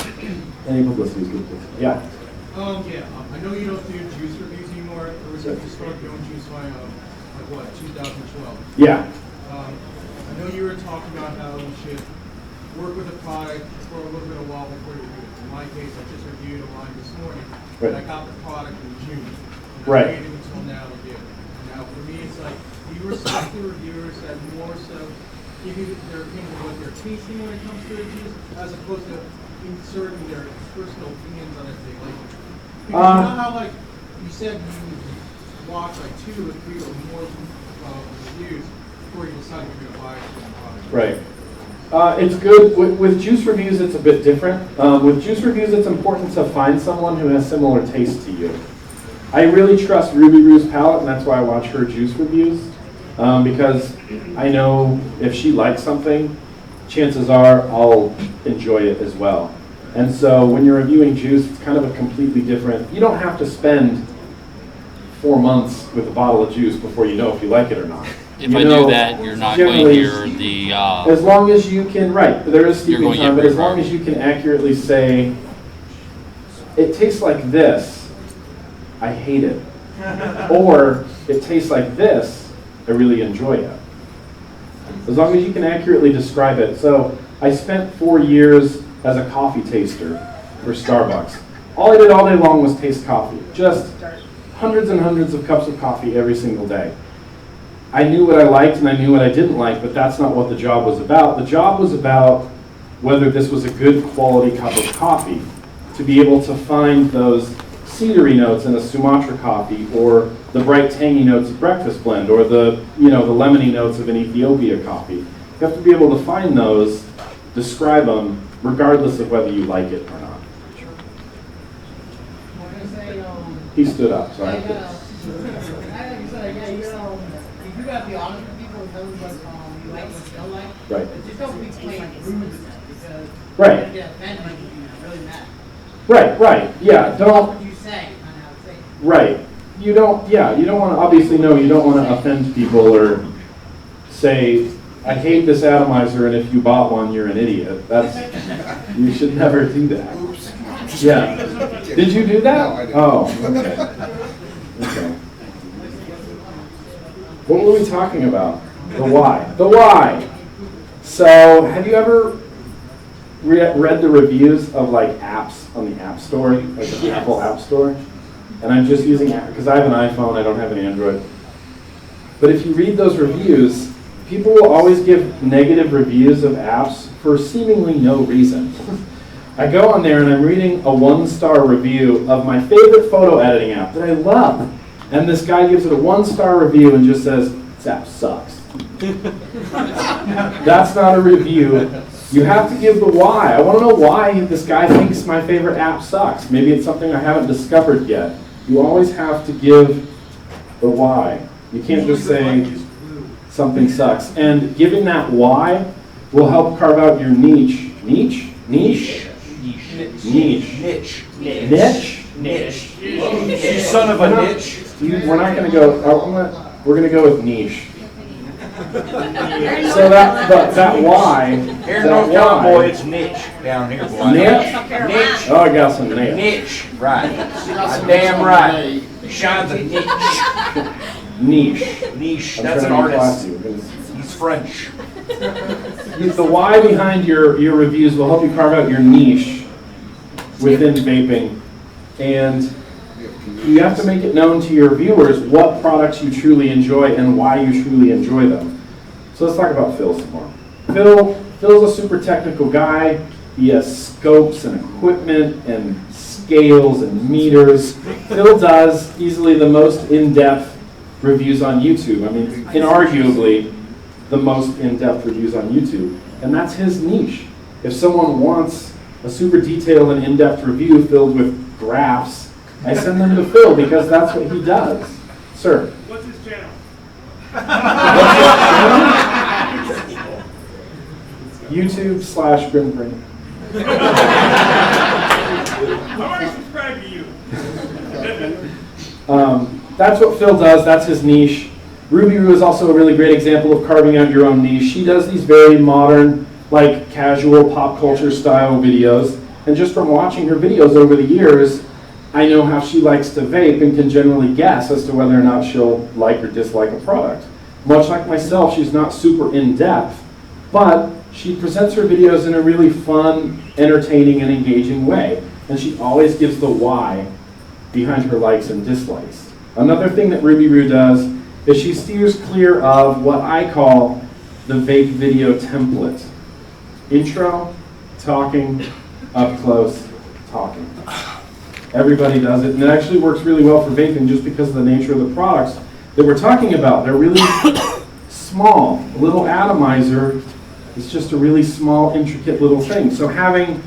Any publicity is good publicity. Yeah. I know you don't do juice reviews anymore. Or was it start doing juice by like what, 2012? Yeah. I know you were talking about how you should work with a product for a little bit of while before you review it. In my case, I just reviewed a line this morning, and I got the product in June. And I waited until now to do it. Now, for me, it's like, do you respect the reviewers that more so give you their opinion of what they're tasting when it comes to reviews, as opposed to inserting their personal opinions on if they like it? Because you know how, like, you said you watch like 2 or 3 or more reviews before you decide if you're going to buy it. Right. It's good. With juice reviews, it's a bit different. With juice reviews, it's important to find someone who has similar taste to you. I really trust Ruby Roo's palate, and that's why I watch her juice reviews, because I know if she likes something, chances are I'll enjoy it as well. And so when you're reviewing juice, it's kind of a completely different, you don't have to spend 4 months with a bottle of juice before you know if you like it or not. If I do that, you're not going to hear the... as long as you can, right, there is steeping time, but as long as you can accurately say, it tastes like this, I hate it. Or, it tastes like this, I really enjoy it. As long as you can accurately describe it. So, I spent 4 years as a coffee taster for Starbucks. All I did all day long was taste coffee. Just hundreds and hundreds of cups of coffee every single day. I knew what I liked and I knew what I didn't like, but that's not what the job was about. The job was about whether this was a good quality cup of coffee, to be able to find those cedary notes in a Sumatra coffee, or the bright tangy notes of breakfast blend, or the the lemony notes of an Ethiopia coffee. You have to be able to find those, describe them, regardless of whether you like it or not. He stood up, sorry. If you gotta be honest with people and tell them what you like and what you don't like, right. But just don't be playing rude because right. you're gonna get offended and you're really mad. Right, yeah, don't. What you say, kind of how to say it. Right. You don't want to, obviously, no, you don't want to offend people or say, I hate this atomizer and if you bought one, you're an idiot. You should never do that. Oops. Yeah. Did you do that? No, I didn't. Oh, okay. What were we talking about? The why. The why. So, have you ever read the reviews of like apps on the App Store, like the Apple App Store? And I'm just using it because I have an iPhone, I don't have an Android. But if you read those reviews, people will always give negative reviews of apps for seemingly no reason. I go on there and I'm reading a 1-star review of my favorite photo editing app that I love. And this guy gives it a 1-star review and just says, this app sucks. That's not a review. You have to give the why. I want to know why this guy thinks my favorite app sucks. Maybe it's something I haven't discovered yet. You always have to give the why. You can't just say something sucks. And giving that why will help carve out your niche. Niche? Niche? Niche. Niche. Niche? Niche. You son of a niche. We're not going to go, we're going to go with niche. So that why. Here in North Carolina, it's niche down here, boy. Niche? Niche. Oh, I got some niche. Niche, right. Damn right. Shines a niche. Niche. Niche. I'm That's an trying to be artist. classy. He's French. The why behind your reviews will help you carve out your niche within vaping. And you have to make it known to your viewers what products you truly enjoy and why you truly enjoy them. So let's talk about Phil some more. Phil Phil's a super technical guy. He has scopes and equipment and scales and meters. Phil does easily the most in-depth reviews on YouTube. I mean, inarguably the most in-depth reviews on YouTube. And that's his niche. If someone wants a super detailed and in-depth review filled with graphs, I send them to Phil because that's what he does. Sir? What's his channel? YouTube/GrimBrain. I'm already subscribed to you. That's what Phil does. That's his niche. Ruby Roo is also a really great example of carving out your own niche. She does these very modern, like casual pop culture style videos. And just from watching her videos over the years, I know how she likes to vape and can generally guess as to whether or not she'll like or dislike a product. Much like myself, she's not super in-depth, but she presents her videos in a really fun, entertaining, and engaging way. And she always gives the why behind her likes and dislikes. Another thing that Ruby Roo does is she steers clear of what I call the vape video template. Intro, talking, up close, talking. Everybody does it, and it actually works really well for vaping just because of the nature of the products that we're talking about. They're really small. A little atomizer is just a really small, intricate little thing. So having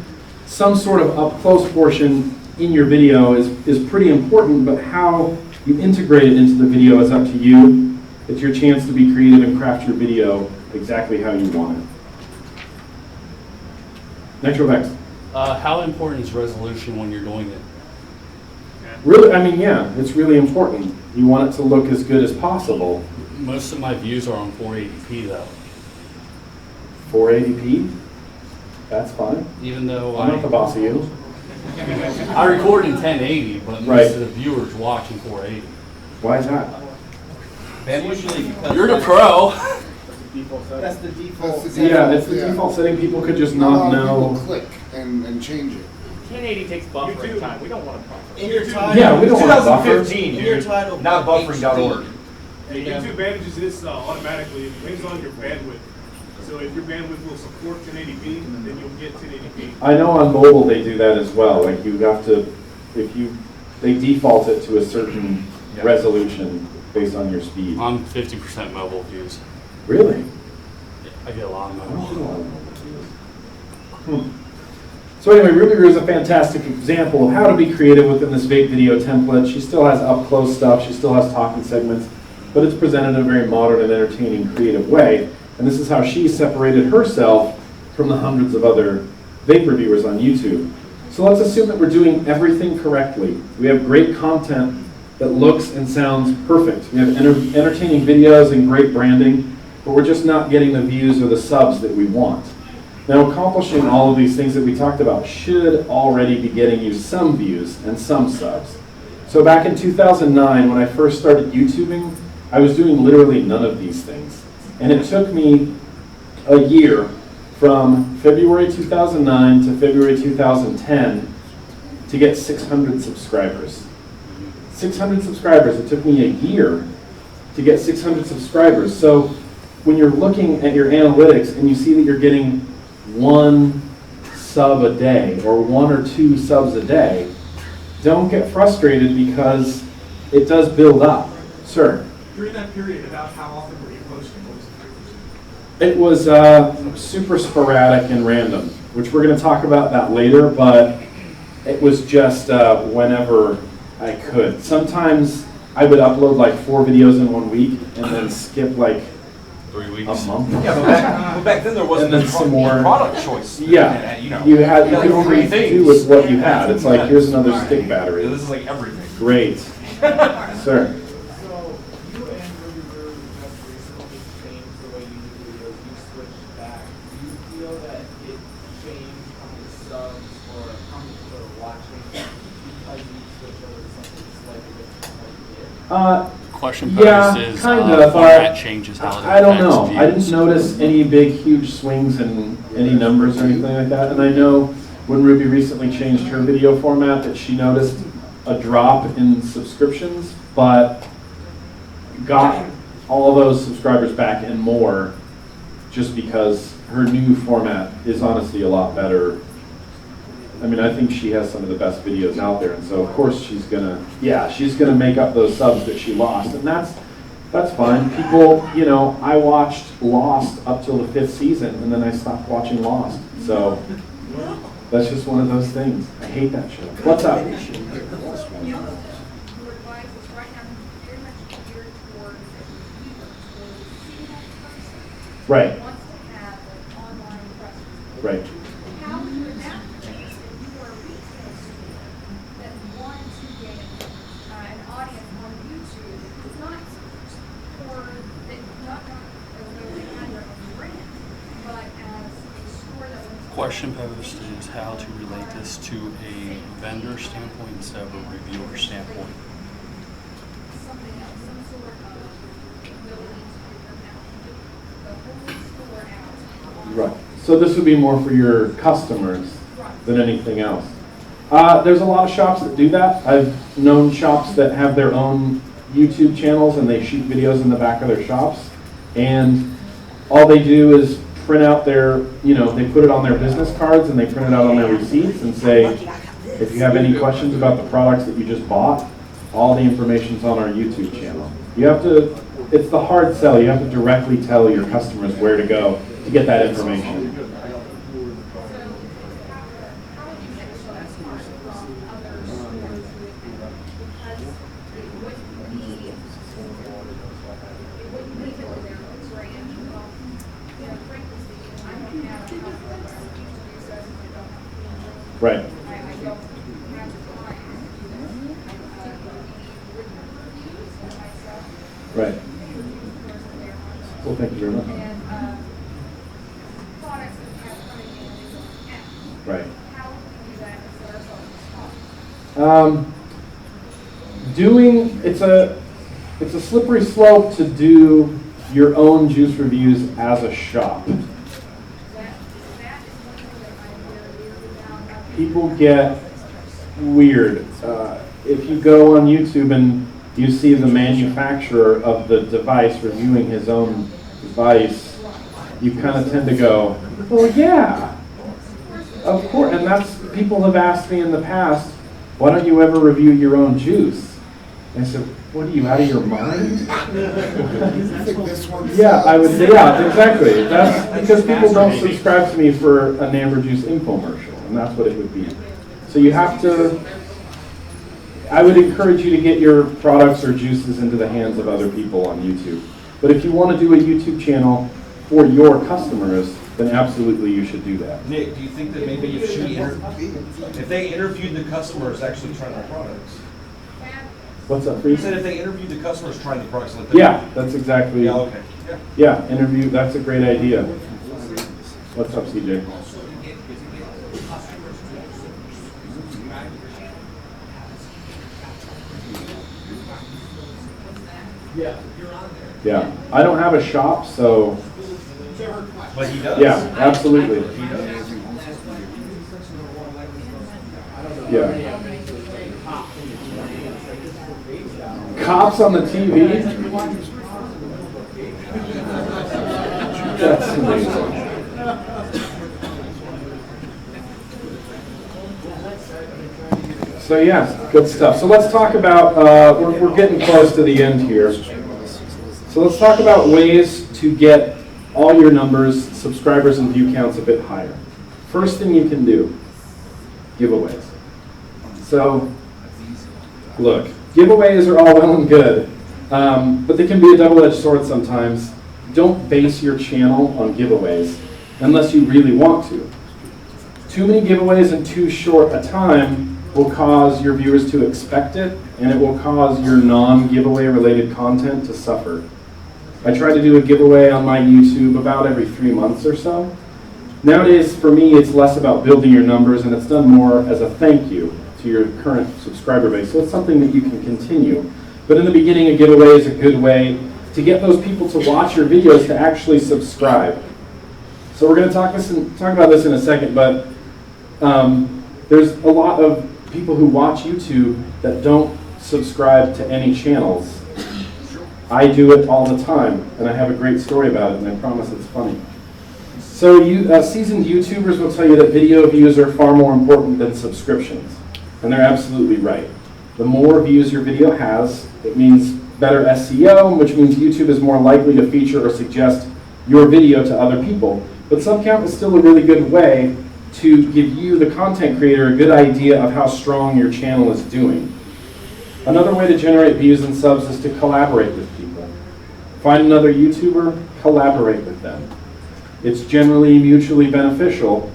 some sort of up-close portion in your video is pretty important, but how you integrate it into the video is up to you. It's your chance to be creative and craft your video exactly how you want it. Nitrovex. How important is resolution when you're doing it? Really, I mean, yeah, it's really important. You want it to look as good as possible. Most of my views are on 480p though. 480p? That's fine. Even though I'm not the boss of you. I record in 1080, but most of the viewers watch in 480. Why is that? You're the pro. That's the default. Yeah, it's the default setting. People could just not know. People click and change it. 1080 takes buffering time. We don't want to buffer. In your title. Yeah, we don't want to buffer. 2015, In your dude. title. Not buffering.org. YouTube manages this automatically. It depends on your bandwidth. So if your bandwidth will support 1080p, then you'll get 1080p. I know on mobile they do that as well. Like you have to, they default it to a certain resolution based on your speed. I'm 50% mobile views. Really? I get a lot of mobile. So anyway, Ruby Roo is a fantastic example of how to be creative within this vape video template. She still has up-close stuff, she still has talking segments, but it's presented in a very modern and entertaining, creative way. And this is how she separated herself from the hundreds of other vape reviewers on YouTube. So let's assume that we're doing everything correctly. We have great content that looks and sounds perfect. We have entertaining videos and great branding, but we're just not getting the views or the subs that we want. Now, accomplishing all of these things that we talked about should already be getting you some views and some subs. So back in 2009, when I first started YouTubing, I was doing literally none of these things. And it took me a year from February 2009 to February 2010 to get 600 subscribers. 600 subscribers. It took me a year to get 600 subscribers. So when you're looking at your analytics and you see that you're getting 1 sub a day or 1 or 2 subs a day, don't get frustrated because it does build up. Sir? During that period, about how often were you posting? What was the frequency? It was super sporadic and random, which we're going to talk about that later, but it was just whenever I could. Sometimes I would upload like 4 videos in 1 week and then skip like 3 weeks. a month. Yeah, but back then there wasn't And then some more product choice. Yeah, You know, you had you like could only 3 things. do with what you had. It's like here's another stick battery. This is like everything. Great, sir. So you and Ruby Roo have recently changed the way you do videos. You switched back. Do you feel that it changed how many subs or how many people are watching because you switched over to something slightly different from what you did? Question Yeah, posed is kind of. format changes how it I don't know. affects I didn't views. notice any big, huge swings in any numbers or anything like that. And I know when Ruby recently changed her video format that she noticed a drop in subscriptions, but got all of those subscribers back and more just because her new format is honestly a lot better. I mean, I think she has some of the best videos out there, and so of course she's gonna make up those subs that she lost, and that's fine. People, you know, I watched Lost up till the 5th season, and then I stopped watching Lost. So that's just one of those things. I hate that show. What's up? Right. Right. How would you adapt this if you are a retail store that want to get an audience on YouTube, not for not as though they had their own brand, but as a store that was Question posed is how to relate this to a vendor standpoint instead of a reviewer standpoint. something else, some sort of ability to figure out the whole store out. Right. So this would be more for your customers than anything else. There's a lot of shops that do that. I've known shops that have their own YouTube channels and they shoot videos in the back of their shops. And all they do is print out their, you know, they put it on their business cards and they print it out on their receipts and say, if you have any questions about the products that you just bought, all the information's on our YouTube channel. You have to, it's the hard sell. You have to directly tell your customers where to go to get that information. Right. Right. Well, thank you very much. Right. It's a slippery slope to do your own juice reviews as a shop. People get weird. If you go on YouTube and you see the manufacturer of the device reviewing his own device, you kind of tend to go, well, yeah, of course. And that's, people have asked me in the past, why don't you ever review your own juice? And I said, what are you, out of your mind? Yeah, I would say, yeah, exactly. That's because people don't subscribe to me for an amber juice infomercial, and that's what it would be. So you have to, I would encourage you to get your products or juices into the hands of other people on YouTube. But if you want to do a YouTube channel for your customers, then absolutely you should do that. Nick, do you think that maybe if they interviewed the customers actually trying the products? What's up, You said if they interviewed the customers trying the products. Yeah, that's exactly. Yeah, okay. Yeah, interview, that's a great idea. What's up, CJ? Yeah, I don't have a shop, so. But he does. Yeah, absolutely. He does. Yeah. Cops on the TV? That's amazing. So yeah, good stuff. So let's talk about, we're getting close to the end here. So let's talk about ways to get all your numbers, subscribers, and view counts a bit higher. First thing you can do, giveaways. So, look, giveaways are all well and good, but they can be a double-edged sword sometimes. Don't base your channel on giveaways unless you really want to. Too many giveaways in too short a time will cause your viewers to expect it, and it will cause your non-giveaway related content to suffer. I try to do a giveaway on my YouTube about every 3 months or so. Nowadays, for me, it's less about building your numbers, and it's done more as a thank you to your current subscriber base. So it's something that you can continue. But in the beginning, a giveaway is a good way to get those people to watch your videos to actually subscribe. So we're going to talk about this in a second, but there's a lot of people who watch YouTube that don't subscribe to any channels. I do it all the time, and I have a great story about it, and I promise it's funny. So seasoned YouTubers will tell you that video views are far more important than subscriptions. And they're absolutely right. The more views your video has, it means better SEO, which means YouTube is more likely to feature or suggest your video to other people. But sub count is still a really good way to give you, the content creator, a good idea of how strong your channel is doing. Another way to generate views and subs is to collaborate with people. Find another YouTuber, collaborate with them. It's generally mutually beneficial.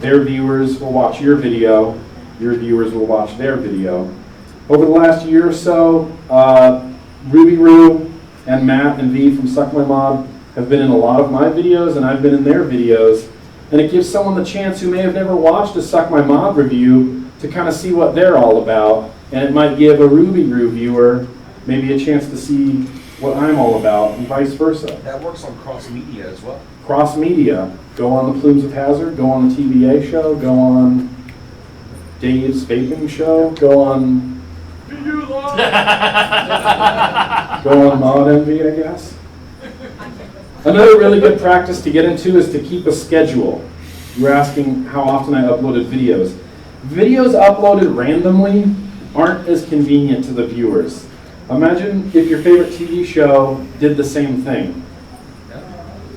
Their viewers will watch your video, your viewers will watch their video. Over the last year or so, Ruby Roo and Matt and V from Suck My Mod have been in a lot of my videos, and I've been in their videos. And it gives someone the chance who may have never watched a Suck My Mod review to kind of see what they're all about. And it might give a Ruby Roo viewer maybe a chance to see what I'm all about, and vice versa. That works on cross media as well. Cross media. Go on the Plumes of Hazard, go on the TVA show, go on Dave's Vaping show, go on Mod Envy, I guess. Another really good practice to get into is to keep a schedule. You were asking how often I uploaded videos. Videos uploaded randomly aren't as convenient to the viewers. Imagine if your favorite TV show did the same thing.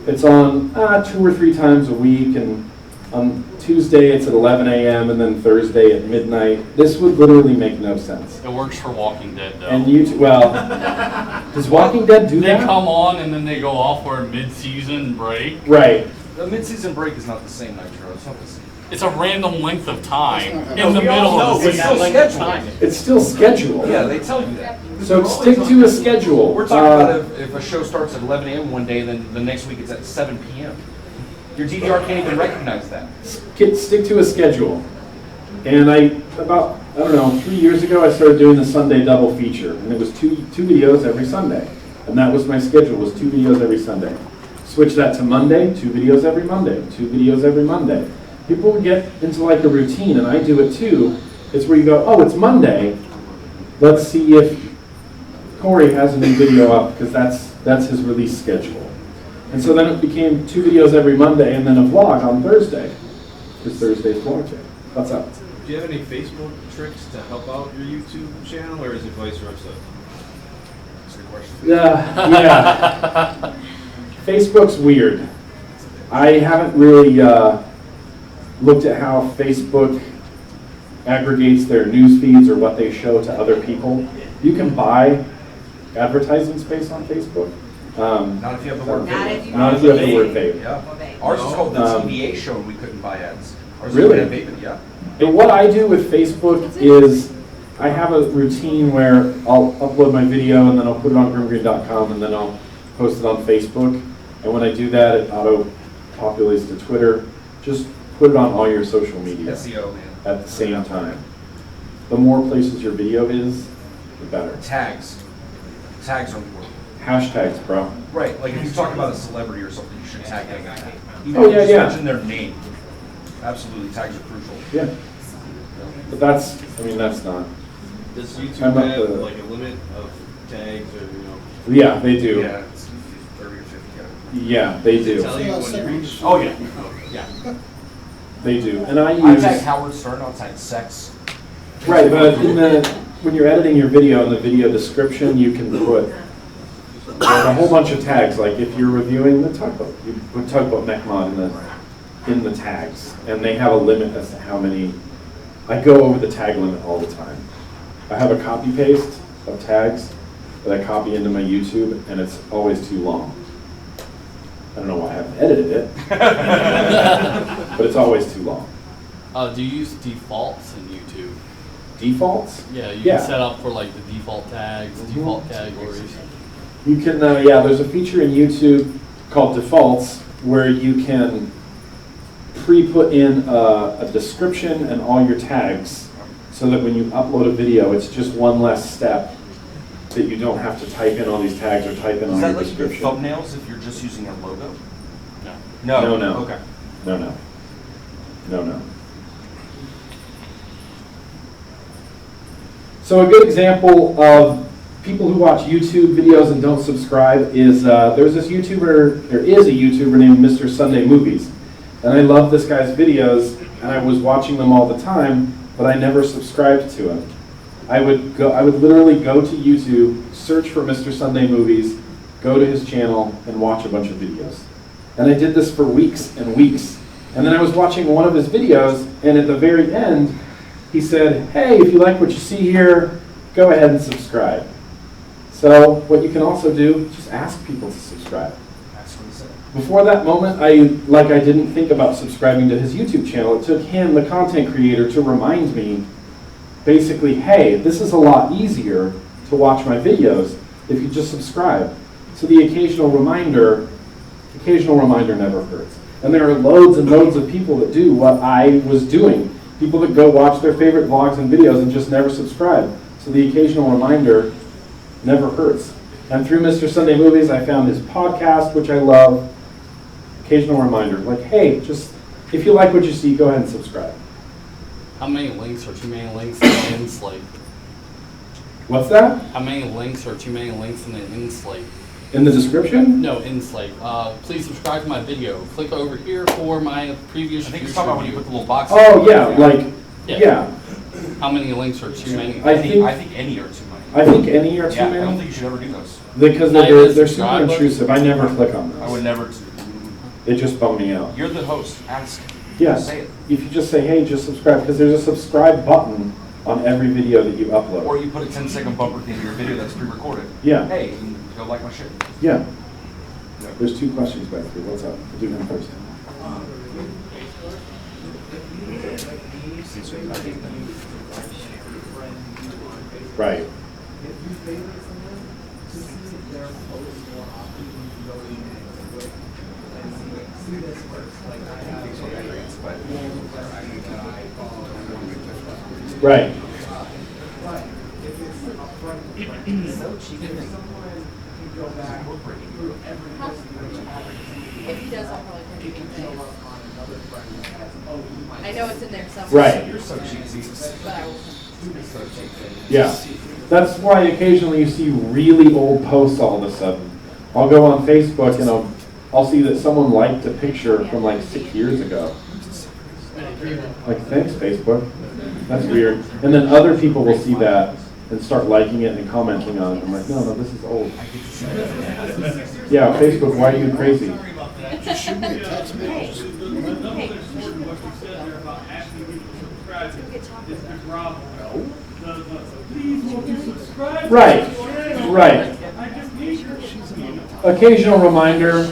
It's on 2 or 3 times a week, and on Tuesday it's at 11 a.m. and then Thursday at midnight. This would literally make no sense. It works for Walking Dead, though. And well, does Walking Dead do that? They come on and then they go off for a mid-season break. Right. The mid-season break is not the same, Nitro. It's not the same. It's a random length of time in the middle of the it's still scheduled. It's still scheduled. Yeah, they tell you that. So stick to a schedule. We're talking about if a show starts at 11 a.m. one day, then the next week it's at 7 p.m. Your DVR can't even recognize that. Stick to a schedule. And about 3 years ago, I started doing the Sunday double feature, and it was two videos every Sunday. And that was my schedule, was 2 videos every Sunday. Switch that to Monday, 2 videos every Monday, 2 videos every Monday. People would get into like a routine, and I do it too. It's where you go, oh, it's Monday. Let's see if Corey has a new video up, because that's his release schedule. And so then it became 2 videos every Monday, and then a vlog on Thursday. Because Thursday's vlog day. What's up? Do you have any Facebook tricks to help out your YouTube channel, or is it vice versa? That's a good question. Yeah. Facebook's weird. I haven't really looked at how Facebook aggregates their news feeds or what they show to other people. You can buy advertising space on Facebook. Not if you have the word vape. Not if you have the word vape. Yeah. Ours is called the TVA show, and we couldn't buy ads. Ours Really? is vape, yeah. But what I do with Facebook is I have a routine where I'll upload my video and then I'll put it on grimgreen.com and then I'll post it on Facebook. And when I do that, it auto-populates to Twitter. Just put it on all your social media SEO, man. at the same time. The more places your video is, the better. Tags. Tags are important. Hashtags, bro. Right, like if you talk about a celebrity or something, you should tag them. Even Oh, if you yeah, just yeah. mention their name. Absolutely, tags are crucial. Yeah. But that's not. Does I'm YouTube not have the- like a limit of tags or Yeah, they do. Yeah, it's 30 or 50. Yeah, they do. tell you when you reach? Oh, yeah. Yeah. They do. And I I use... tag Howard Stern, I'll tag sex. Right, but when you're editing your video, in the video description, you can put a whole bunch of tags. Like if you're reviewing the tugboat, you put tugboat neck mod in the tags, and they have a limit as to how many. I go over the tag limit all the time. I have a copy paste of tags that I copy into my YouTube, and it's always too long. I don't know why I haven't edited it, but it's always too long. Do you use defaults in YouTube? Defaults? Yeah, you Yeah. can set up for like the default tags, default categories. You can, there's a feature in YouTube called defaults where you can pre-put in a description and all your tags so that when you upload a video, it's just one less step that you don't have to type in all these tags or type in all Is your that like your description. thumbnails if you're just using a logo? No. No. Okay. No. So a good example of people who watch YouTube videos and don't subscribe is there is a YouTuber named Mr. Sunday Movies. And I love this guy's videos, and I was watching them all the time, but I never subscribed to him. I would literally go to YouTube, search for Mr. Sunday Movies, go to his channel, and watch a bunch of videos. And I did this for weeks and weeks. And then I was watching one of his videos, and at the very end, he said, hey, if you like what you see here, go ahead and subscribe. So what you can also do, just ask people to subscribe. Before that moment, I didn't think about subscribing to his YouTube channel. It took him, the content creator, to remind me, basically, hey, this is a lot easier to watch my videos if you just subscribe. So the occasional reminder never hurts. And there are loads and loads of people that do what I was doing. People that go watch their favorite vlogs and videos and just never subscribe. So the occasional reminder never hurts. And through Mr. Sunday Movies, I found his podcast, which I love. Occasional reminder, like, hey, just if you like what you see, go ahead and subscribe. How many links are too many links in the end slate? What's that? How many links are too many links in the end slate? In the description? No, end slate. Please subscribe to my video. Click over here for my previous. I think it's talking about when you put the little box. Oh yeah, like yeah. How many links are too many? I think any are too many. I think any are too many. I don't think you should ever do those. Because they're super intrusive. I never click on those. I would never. It just bummed me out. You're the host. Ask. Yeah. Say it. If you just say, hey, just subscribe, because there's a subscribe button on every video that you upload. Or you put a 10-second bumper at the end of your video that's pre-recorded. Yeah. Hey, go like my shit. Yeah. There's 2 questions back here. What's up? We'll do them first. Right. Right. If he does, I'll probably put it in there. I know it's in there somewhere. Right. You're so cheesy. But I will. Yeah. That's why occasionally you see really old posts all of a sudden. I'll go on Facebook and I'll see that someone liked a picture from like 6 years ago. Like, thanks, Facebook. That's weird. And then other people will see that and start liking it and commenting on it. I'm like, no, this is old. Yeah, Facebook, why are you crazy? Just shoot me a text message. Right. Occasional reminder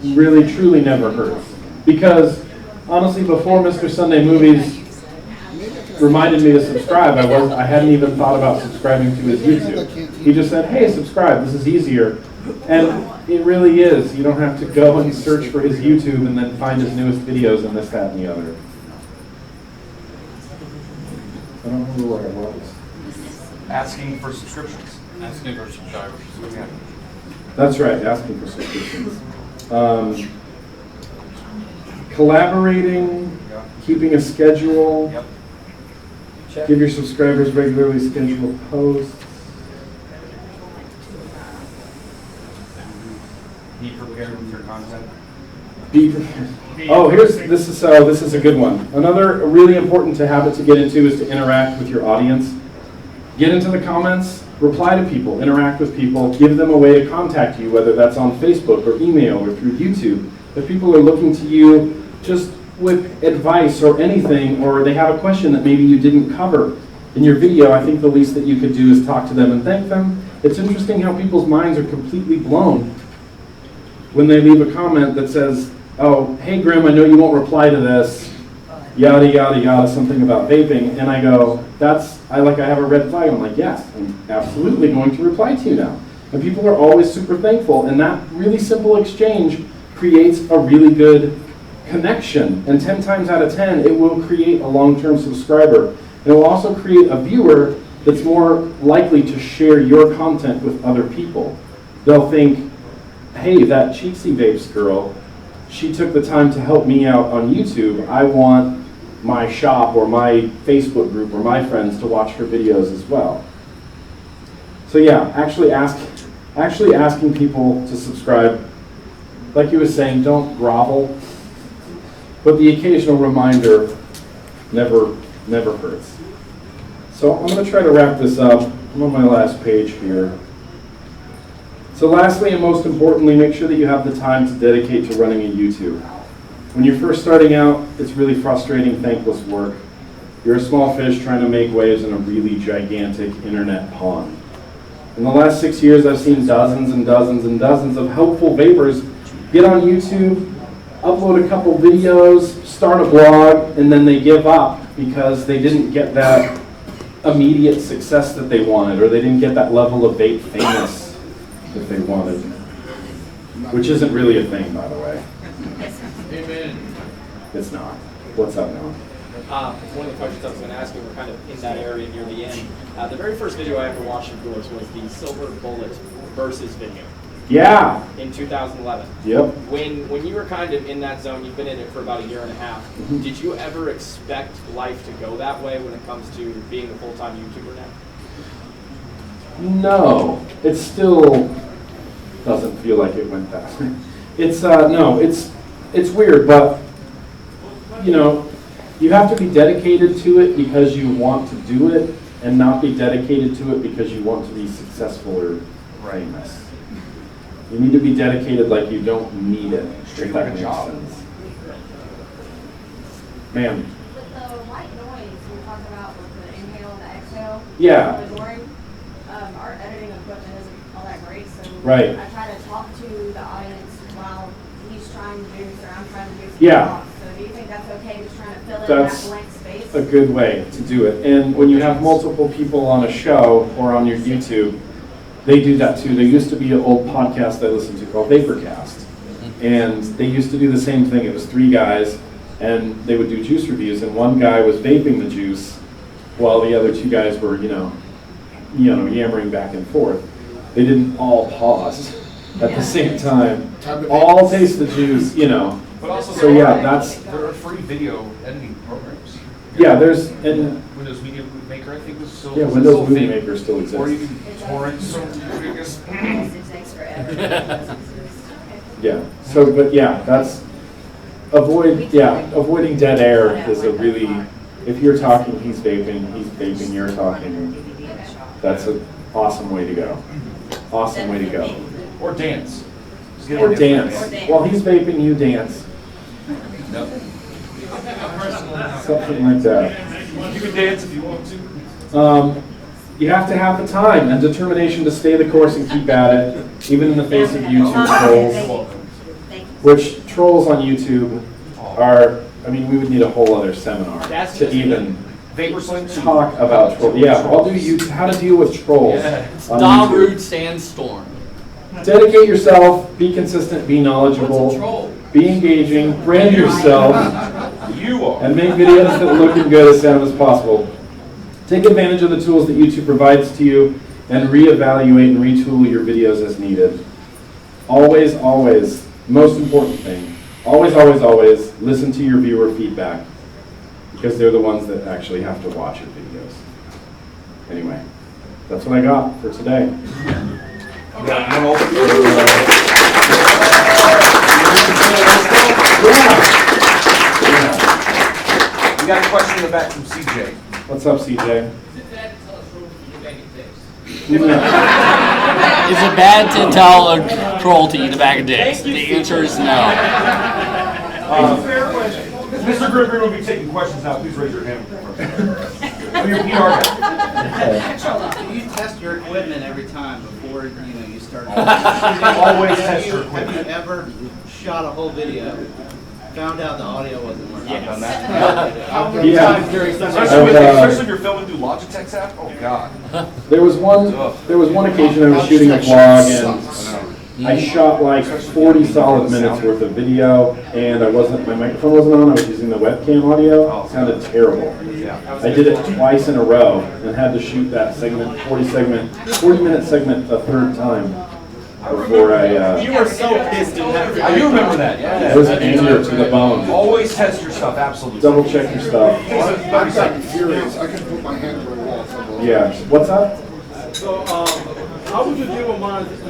really, truly never hurts. Because, honestly, before Mr. Sunday Movies reminded me to subscribe, I hadn't even thought about subscribing to his YouTube. He just said, hey, subscribe, this is easier. And it really is. You don't have to go and search for his YouTube and then find his newest videos and this, that, and the other. I don't remember where I was. Asking for subscriptions. Asking for subscribers. Yeah. That's right, asking for subscriptions. Collaborating, keeping a schedule, give your subscribers regularly scheduled posts. Be prepared with your content. Be prepared. Oh, this is a good one. Another really important habit to get into is to interact with your audience. Get into the comments, reply to people, interact with people, give them a way to contact you, whether that's on Facebook or email or through YouTube. If people are looking to you just with advice or anything, or they have a question that maybe you didn't cover in your video, I think the least that you could do is talk to them and thank them. It's interesting how people's minds are completely blown when they leave a comment that says, oh, hey Grim, I know you won't reply to this, yada, yada, yada, something about vaping. And I go, I have a red flag. I'm like, yes, I'm absolutely going to reply to you now. And people are always super thankful. And that really simple exchange creates a really good connection. And 10 times out of 10, it will create a long-term subscriber. And it will also create a viewer that's more likely to share your content with other people. They'll think, hey, that Cheatsy Vapes girl, she took the time to help me out on YouTube. I want my shop or my Facebook group or my friends to watch her videos as well. So yeah, actually asking people to subscribe. Like he was saying, don't grovel, but the occasional reminder never hurts. So I'm going to try to wrap this up. I'm on my last page here. So lastly and most importantly, make sure that you have the time to dedicate to running a YouTube. When you're first starting out, it's really frustrating, thankless work. You're a small fish trying to make waves in a really gigantic internet pond. In the last 6 years, I've seen dozens and dozens and dozens of helpful vapors get on YouTube, upload a couple videos, start a blog, and then they give up because they didn't get that immediate success that they wanted, or they didn't get that level of vape famous that they wanted, which isn't really a thing, by the way. Amen. It's not. What's up now? One of the questions I was going to ask you, we're kind of in that area near the end. The very first video I ever watched of yours was the Silver Bullet versus video. Yeah. In 2011. Yep. When you were kind of in that zone, you've been in it for about a year and a half. Mhm. Did you ever expect life to go that way when it comes to being a full-time YouTuber now? No, it still doesn't feel like it went that way. It's no, it's weird, but you know, you have to be dedicated to it because you want to do it, and not be dedicated to it because you want to be successful or famous. You need to be dedicated like you don't need it. If that makes sense. Ma'am. With the white noise we talked about with the inhale and the exhale, Yeah. really boring. Our editing equipment isn't all that great, so Right. I try to talk to the audience while he's trying to do, or I'm trying to do some Yeah. talk. So do you think that's okay, just trying to fill in That's that blank space? a good way to do it. And when you have multiple people on a show or on your YouTube, they do that too. There used to be an old podcast I listened to called VaporCast. And they used to do the same thing. It was 3 guys, and they would do juice reviews, and one guy was vaping the juice while the other 2 guys were, yammering back and forth. They didn't all pause at the same time. All taste the juice, But also, So yeah, that's there are free video editing programs. yeah. There's and Windows Media Maker, I think, was still yeah, still Windows a Movie thing. Maker still exists. Or you can torrent some. Thanks for everything. Yeah. So, but yeah, that's avoiding dead air is a really. If you're talking, he's vaping, you're talking. That's an awesome way to go. Awesome way to go. Or dance. Just get Or a dance. While he's vaping, you dance. Nope. Something like that. You can dance if you want to. You have to have the time and determination to stay the course and keep at it, even in the face of YouTube trolls. Which trolls on YouTube are, we would need a whole other seminar to even talk about trolls. Yeah, I'll do how to deal with trolls. It's on Da YouTube. Rude Sandstorm. Dedicate yourself, be consistent, be knowledgeable, be engaging, brand yourself, and make videos that look and good as sound as possible. Take advantage of the tools that YouTube provides to you and reevaluate and retool your videos as needed. Always, always, most important thing, always, always, always listen to your viewer feedback because they're the ones that actually have to watch your videos. Anyway, that's what I got for today. We got a question in the back from CJ. What's up, CJ? Is it bad to tell a troll to eat a bag of dicks? The answer is no. Mr. Griffin will be taking questions now. Please raise your hand. I'm your PR guy. Do you test your equipment every time before you start? Always test your equipment. Have you ever shot a whole video, found out the audio wasn't working? I've done that. How many times during Especially if you're filming through Logitech's app. Oh God. There was one occasion I was shooting a vlog and I shot like 40 solid minutes worth of video, and my microphone wasn't on. I was using the webcam audio. It sounded terrible. I did it twice in a row and had to shoot that 40-minute segment a third time before I. You were so pissed in that. I do remember that. Yeah. It was anger to the bone. Always test your stuff. Absolutely. Double check your stuff. I'm furious. I can put my hand through a wall. Yeah. What's up? So, how would you do a monetization?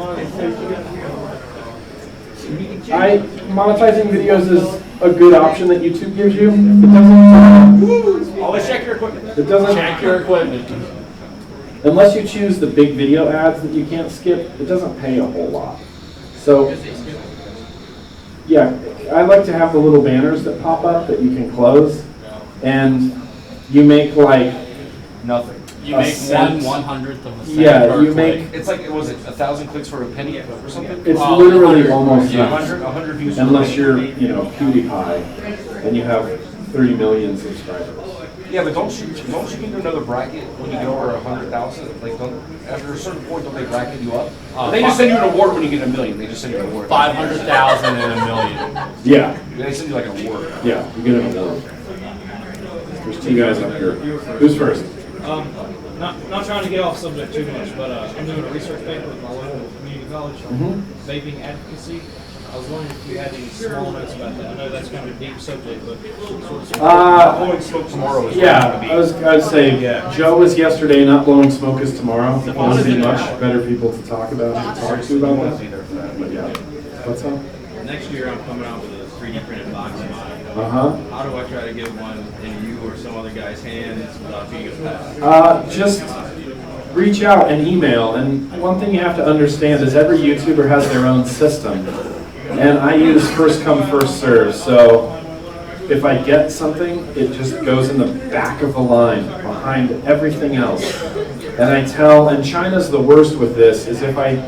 Monetizing videos is a good option that YouTube gives you. It doesn't. Always check your equipment. It doesn't. Check your equipment. Unless you choose the big video ads that you can't skip, it doesn't pay a whole lot. So, yeah, I like to have the little banners that pop up that you can close, and you make like Nothing. You make 1/100th of a cent. Yeah, per you click. make. It's like, was it 1,000 clicks for a penny or something? It's literally 100, almost yeah, 100 views for unless a you're, penny. PewDiePie, and you have 30 million subscribers. Yeah, but don't you get to another bracket when you get over 100,000? Like, after a certain point, don't they bracket you up? They just send you an award when you get 1 million. They just send you an award. 500,000 and 1 million. Yeah. They send you like an award. Yeah, you get an award. There's 2 guys up here. Who's first? Not trying to get off subject too much, but I'm doing a research paper with my local community college on vaping advocacy. I was wondering if you had any small notes about that. I know that's kind of a deep subject, but blowing smoke tomorrow is I'd say Joe was yesterday, not blowing smoke is tomorrow. There'll be much better people to talk about and talk to about that. But yeah, what's up? Next year I'm coming out with a 3D printed box model. Uh-huh. How do I try to get one in you or some other guy's hands without being a pest? Just reach out and email. And one thing you have to understand is every YouTuber has their own system. And I use first come, first serve. So if I get something, it just goes in the back of the line behind everything else. And I tell, and China's the worst with this, is if a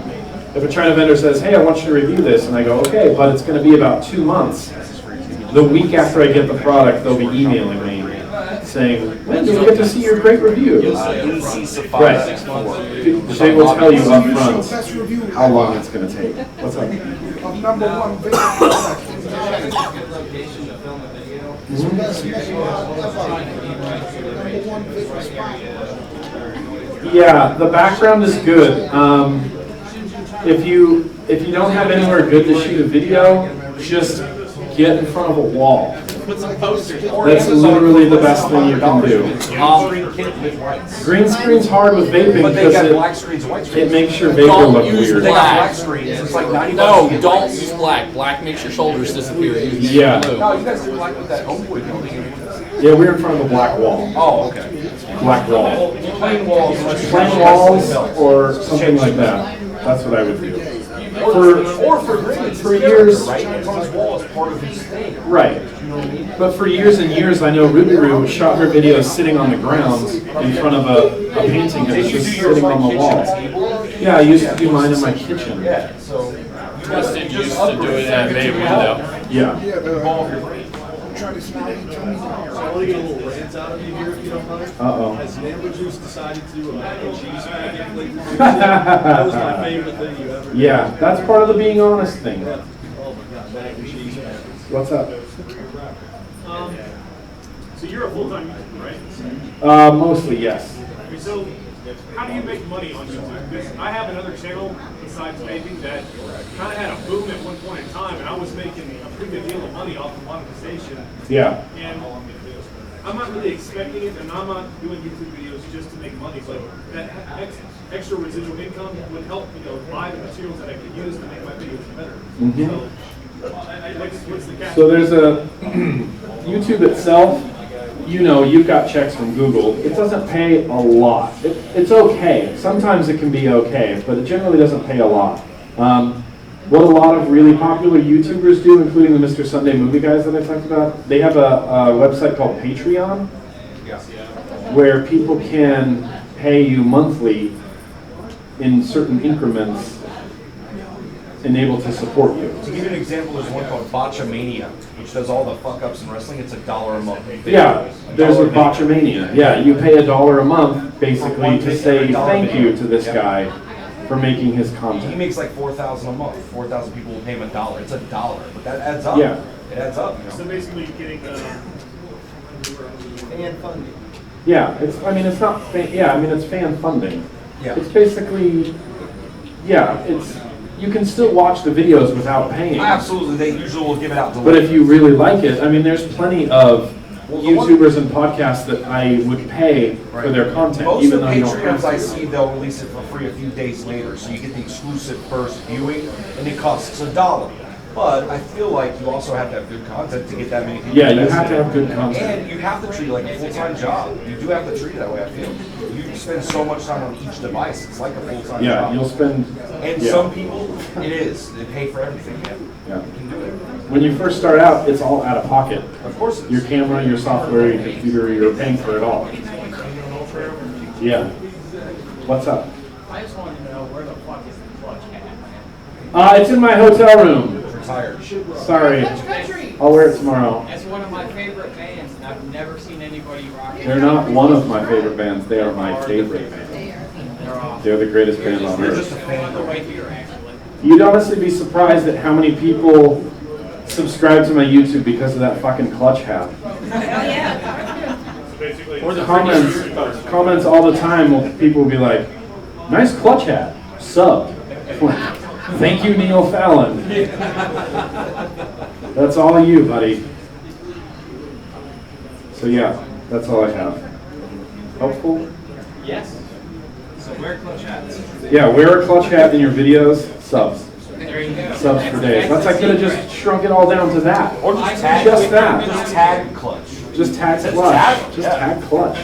China vendor says, hey, I want you to review this, and I go, okay, but it's going to be about 2 months. The week after I get the product, they'll be emailing me saying, when do we get to see your great review? Right. They will tell you up front how long it's going to take. What's up? Number one video. Yeah, the background is good. If you don't have anywhere good to shoot a video, just get in front of a wall. Put some posters. That's literally the best thing you can do. Green screen's hard with vaping But they got black because screens and white screens. it makes your vapor Don't look use weird. They got black. black screens. It's like 90 No, bucks. don't use black. Black makes your shoulders disappear. Use Yeah. blue. No, you guys do black with that Oakwood building. Yeah, we're in front of a black wall. Oh, okay. Black wall. Plain walls. Plain walls or something like that. That's what I would do. For years, right? It's on his wall as part of his thing. right. But for years and years, I know Rubiru shot her videos sitting on the ground in front of a painting that was just sitting on the wall. Yeah, I used to do mine in my kitchen. Yeah, so Kristen used to do it at Bay Window. Yeah. Try to smell it. Tell me. I want to get a little rant out of you here, if you don't mind. Uh-oh. Has Namba Juice decided to do a mac and cheese packet lately? That was my favorite thing you ever did. Yeah, that's part of the being honest thing. Oh my God, mac and cheese packets. What's up? So you're a full-time YouTuber, right? Mostly, yes. So how do you make money on YouTube? Because I have another channel besides vaping that kind of had a boom at one point in time, and I was making a pretty good deal of money off of monetization. Yeah. And I'm not really expecting it, and I'm not doing YouTube videos just to make money, but that extra residual income would help, buy the materials that I could use to make my videos better. Mhm. So, what's the catch? So there's a YouTube itself. You've got checks from Google. It doesn't pay a lot. It's okay. Sometimes it can be okay, but it generally doesn't pay a lot. What a lot of really popular YouTubers do, including the Mr. Sunday Movie guys that I talked about, they have a website called Patreon, where people can pay you monthly in certain increments and able to support you. To give you an example, there's one called VapeMania, which does all the fuck-ups in wrestling. It's $1 a month. Yeah, there's a VapeMania. Yeah, you pay $1 a month, basically, to say thank you to this guy for making his He content. makes like $4,000 a month. 4,000 people will pay him $1. It's $1, but that adds up. Yeah. It adds up. So basically, you're getting fan funding. Yeah, it's not, it's fan funding. Yeah. It's basically, you can still watch the videos without paying. Absolutely, they usually will give it out to But if you really like it, there's plenty of YouTubers and podcasts that I would pay for their content, Most even of the though you don't have Patreons I to. see, they'll release it for free a few days later, so you get the exclusive first viewing, and it costs $1. But I feel like you also have to have good content to get that many people. Yeah, you invested have to in it. have good content. And you have to treat it like a full-time job. You do have to treat it that way, I feel. You spend so much time on each device, it's like a full-time Yeah, job. you'll spend. And yeah. some people, it is. They pay for everything. Yeah. You can do it. When you first start out, it's all out of pocket. Of course it is. Your camera, your software, your computer, you're paying for it all. Yeah. What's up? I just wanted to know where the fuck is the clutch at? It's in my hotel room. Retired. Sorry. Country. I'll wear it tomorrow. That's one of my favorite bands, and I've never seen anybody rock it. They're not one of my favorite bands. They are my favorite band. They're the greatest band on earth. On the way here, actually. You'd honestly be surprised at how many people subscribe to my YouTube because of that fucking clutch hat. Or the Comments all the time. People will be like, "Nice clutch hat, sub." Thank you, Neil Fallon. That's all you, buddy. So yeah, that's all I have. Helpful? Yes. So wear clutch hats. Yeah, wear a clutch hat in your videos. Subs. There you go. Subs for days. That's I could have just shrunk it all down to that. Or just tag. Just that. Just tag clutch. Just tag Just clutch. tag, Just yeah. tag clutch.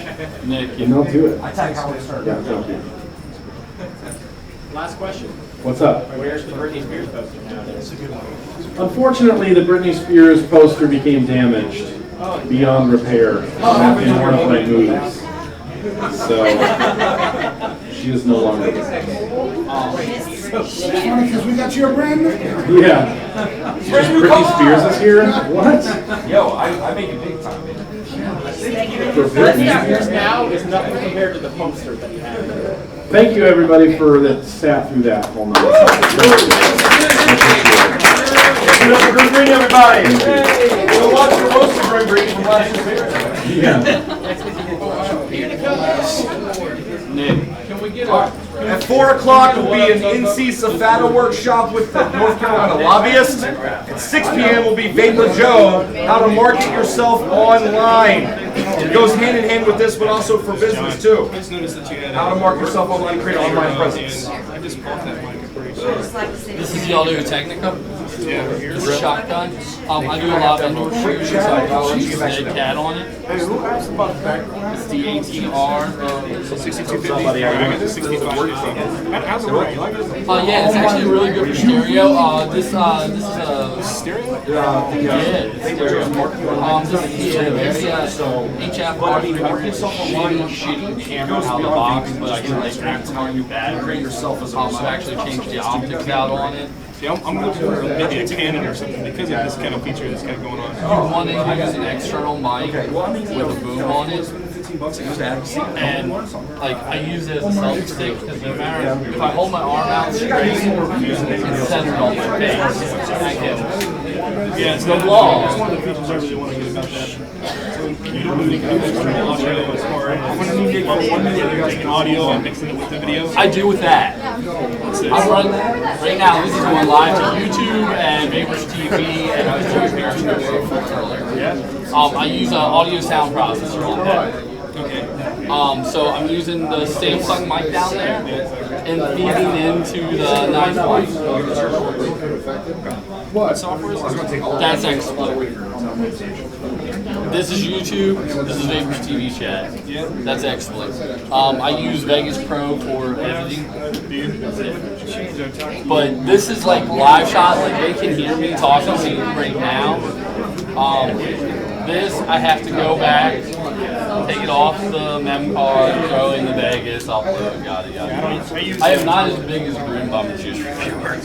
Nick, And they'll do it. I tag Howard Stern. Yeah, thank you. Last question. What's up? Where's the Britney Spears poster nowadays? Unfortunately, the Britney Spears poster became damaged beyond repair in one of my moves. So she is no longer with us. It's funny because we got you a brand new. Yeah. Just Britney Spears is here? What? Yo, I make it big time, man. For Britney Spears now is nothing compared to the poster that you had. Thank you, everybody, for that sat through that whole night. Give it up for Grim Green, everybody! Hey! Go watch the roast of Grim Green from last year. Yeah. Nick. Can we get At 4 o'clock will be an NC Safata workshop with the North Carolina lobbyist. At 6 p.m. will be Vapor Joe, how to market yourself online. It goes hand in hand with this, but also for business too. I just noticed that you had How to market yourself online, create an online presence. I just bought that mic. I'm pretty sure. This is the Audio Technica. Yeah. This is shotgun. I do a lot of indoor shooting, so I got a dead cat on it. Hey, who asked about the background? It's the ATR. 6250. I got the 65. How's it work? You like it? Yeah, it's actually really good for stereo. This is a Stereo? yeah, it's stereo. This is HF shitty camera out of the box, but I can like maximize your battery. I've actually changed the optics out on it. See, I'm looking for maybe a Canon or something because of this kind of feature that's kind of going on. You want to use an external mic with a boom on it, and like I use it as a selfie stick because no matter if I hold my arm out straight, it's centered on my face. I can, Yeah, it's the law. That's one of the features I really want to get about that. So you don't need external audio as far as when you get 1 minute of taking audio and mixing it with the video. I do with that. I run right now. This is going live to YouTube and Vapors TV, and I was doing Periscope earlier. Yeah. I use an audio sound processor on that. Okay. So I'm using the Samsung mic down there and feeding into the nice mic. What software is this? That's XSplit. This is YouTube. This is Vapors TV chat. Yeah. That's XSplit. I use Vegas Pro for editing. But this is like live shot. Like they can hear me talking to you right now. This I have to go back, take it off the mem card, throw it in the Vegas, upload, yada yada. I am not as big as Grim Bum Juice Reviewer.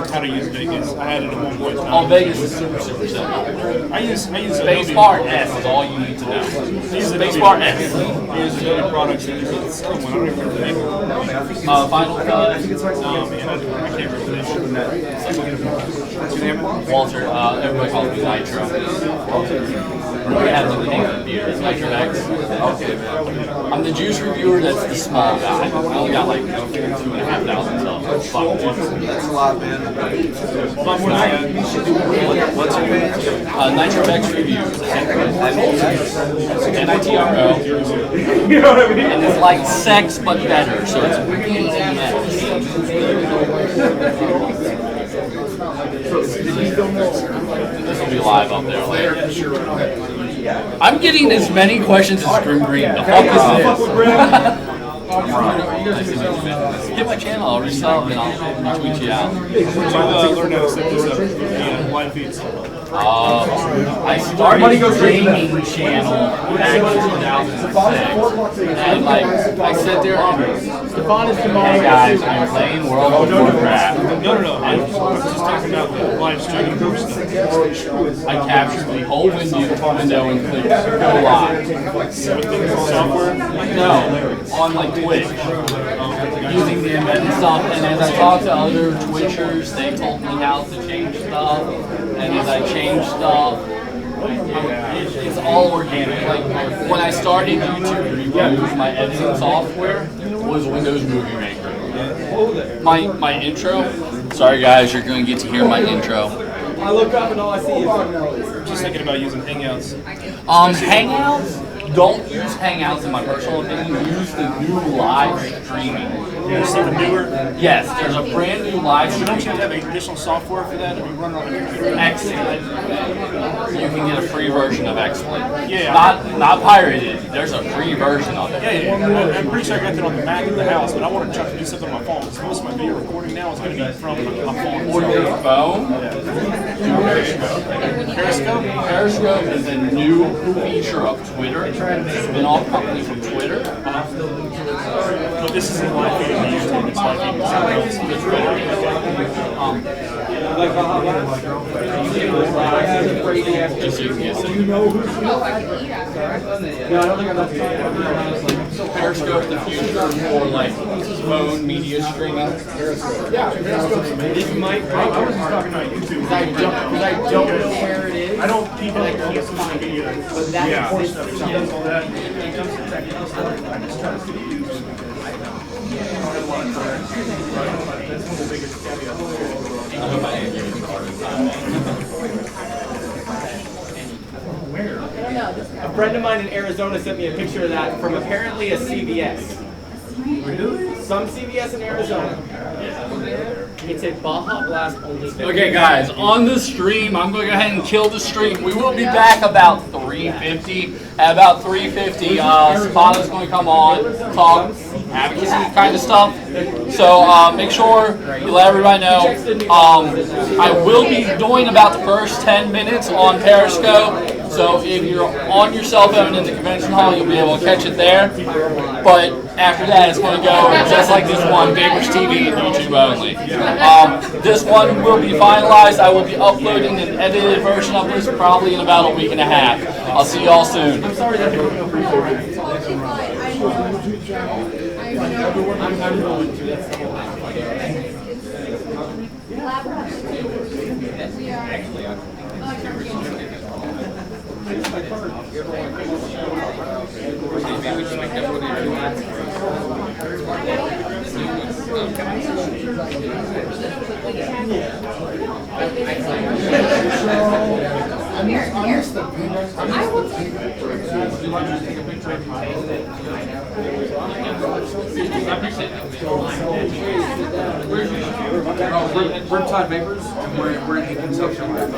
How to use Vegas. I had it at one point. Oh, Vegas is super simple. I use Spacebar S is all you need to know. Spacebar S. I use Adobe products and this other one. I don't even remember the name of it. Final Cut. No, man, I can't remember the name. Walter, everybody calls me Nitro. We have the name of the beer. Nitro X. I'm the juice reviewer that's the small guy. I only got like 2,500 subs. That's a lot, man. What's your page? Nitro X Reviews. NITRO. You know what I mean? And it's like sex but better, so it's VapeMania. This will be live up there later. I'm getting as many questions as Grim Green. The fuck is this? Hit my channel, I'll resub and I'll tweet you out. Learn how to set this up via live feeds. I started a gaming channel back in 2006, and like I sat there and hey guys, I'm playing World of Warcraft. No. I'm just talking about the live streaming stuff. I captured the whole window and clicked go live. Software? No, on like Twitch, using the embedded stuff. And as I talked to other Twitchers, they told me how to change stuff. And as I change stuff, it's all organic. Like when I started YouTube reviews, my editing software was Windows Movie Maker. My intro. Sorry guys, you're going to get to hear my intro. I look up and all I see is Just thinking about using Hangouts. Hangouts. Don't use Hangouts in my personal opinion. Use the new live streaming. There's something newer? Yes, there's a brand new live You don't streaming. have additional software for that? Or you run it on a computer? Excellent. You can get a free version of Excellent. Yeah. Not pirated. There's a free version of it. Yeah. I'm pretty sure I got that on the Mac in the house, but I want to try to do something on my phone. Because most of my video recording now is going to be from my phone. Or your phone. Do Periscope. Periscope is a new feature of Twitter. It's a spin-off company from Twitter. But this isn't live feed. It's live feed. Just so you can get some. Periscope, the future for like phone media streaming. this might break. I was just talking about YouTube. I don't know where it is. I don't people that can't find it either. But that's Yeah. all that. When it comes to technical stuff, I just try to see the use. That's one of the biggest caveats. A friend of mine in Arizona sent me a picture of that from apparently a CVS. Some CVS in Arizona. It's a Baja Blast only. Okay, guys, on the stream, I'm going to go ahead and kill the stream. We will be back about 3:50. At about 3:50, Spada's going to come on, talk advocacy kind of stuff. So make sure you let everybody know. I will be doing about the first 10 minutes on Periscope. So if you're on your cell phone in the convention hall, you'll be able to catch it there. But after that, it's going to go just like this one, Vapers TV and YouTube only. This one will be finalized. I will be uploading an edited version of this probably in about a week and a half. I'll see y'all soon. I'm sorry that I'm going to. That's the whole I missed the pink. Riptide Vapors, and we're in the consumption line.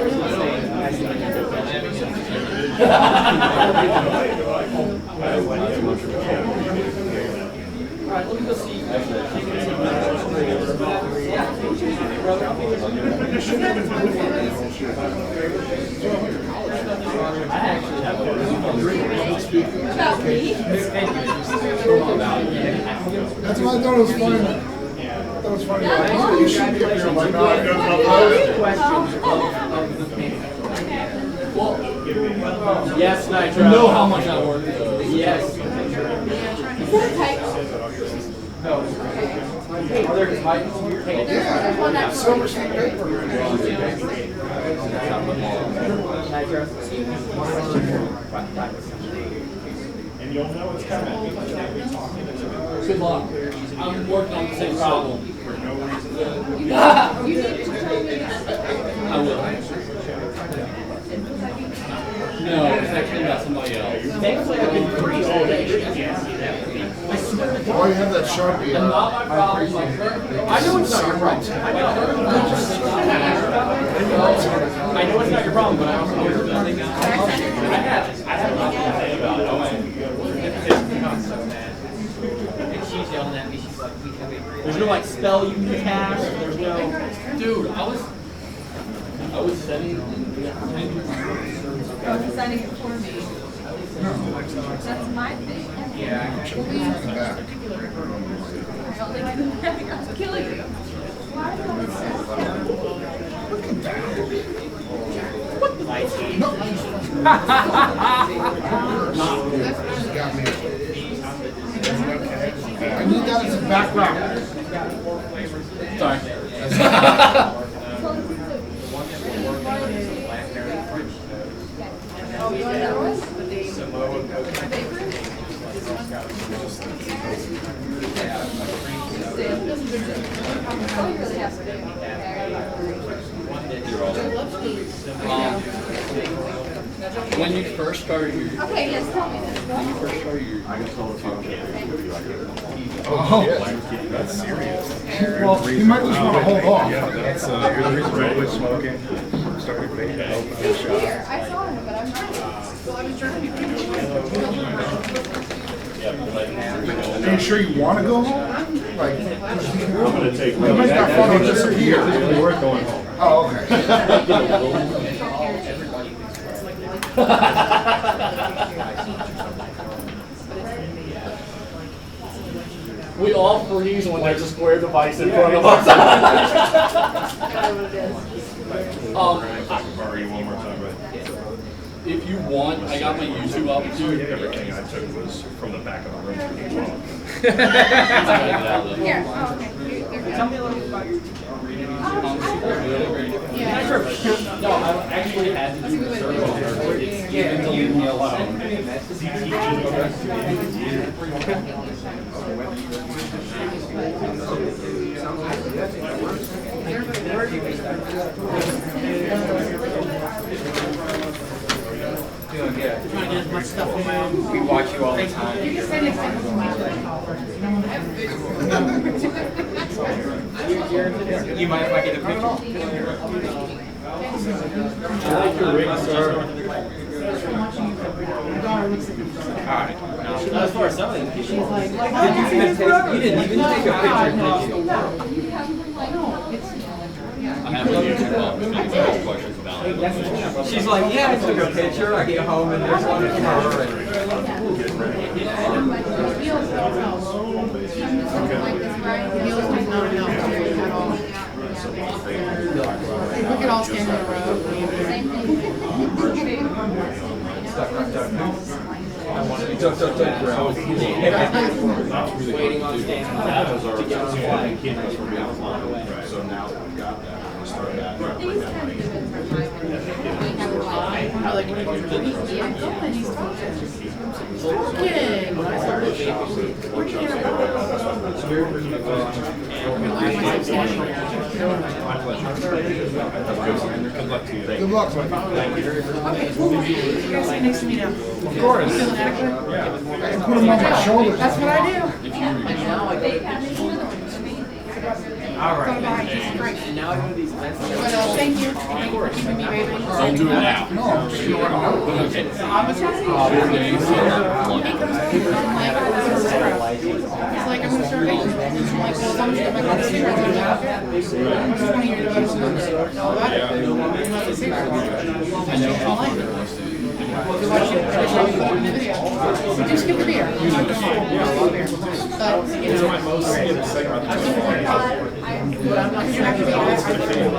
Alright, let me go see. About me? That's why I thought it was funny. That was funny. Like, oh, you should be up here. I'm like, no, I don't know. Yes, Nitro. You know how much I work. Yes. Is that a type? No. Hey, are there titles here? Yeah. Silver State paper. Nitro. you'll know it's coming. Good luck. I'm working on the same problem. For no reason. You need to tell me. I will. No, it's actually about somebody else. Thankfully, I've been free all day. Oh, you have that Sharpie. And not my problem. I know it's not your problem. I know it's not your problem, but I also know it's not. I have nothing to say about it. And she's yelling at me, she's like, we can wait. There's no like spell you can cast. There's no. Dude, I was setting. Oh, he's signing it for me. That's my thing. Yeah. I'll kill you. Why do I need that as a background. Sorry. Oh, you want that one? When you first started your. Okay, yes, tell me this. When you first started your. Oh, That's serious. well, you might just want to hold off. Yeah, that's the reason I quit smoking. Started vaping. Here, I saw him, but I'm not. Well, I was trying to be Are you sure you want to go home? Like, I'm gonna take. you might not follow just here. We're going home. Oh, okay. We all freeze when there's a square device in front of us. Borrow you one more time, right? If you want, I got my YouTube up, dude. Everything I took was from the back of the room through the top. Here, oh, okay. Tell me a little bit about your. Yeah. No, I actually had to do research on her. It's given to leave me alone. Doing good. We watch you all the time. You can stand next to You might if I get a picture. Alright. As far as some of them, You didn't even take a picture, did you? I have a YouTube up if anybody has questions about it. She's like, yeah, I took a picture. I get home and there's one of her. We could all stand in a row. waiting on standing to get on the flight. So now that we've got that, we're gonna start that. Good luck to you. Good luck, man. Thank you. Okay, cool. You guys sit next to me now. Of course. You feeling adequate? I can put them on my shoulders. That's what I do. All right. Great. And now I go to these events. But thank you. Thank you for keeping me baby. Don't do it now. No, I'm just gonna run out. Okay. I'm a taxi. He's like, I'm gonna start making. I'm like, well, as long as you got my couple cigarettes, I'm like, okay. I'm just 20 years old. All about it. I'm not a cigarette. I know. Just give the beer. But, you know,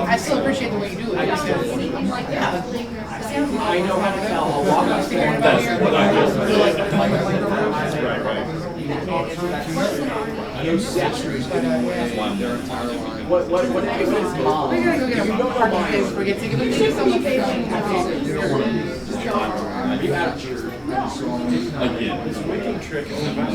I still appreciate the way you do it. Yeah. I know how to tell. I'll walk up to Right, What if it was mom? we're gonna go get a parking place. We're gonna take a picture. You had a Again, this wicked trick is about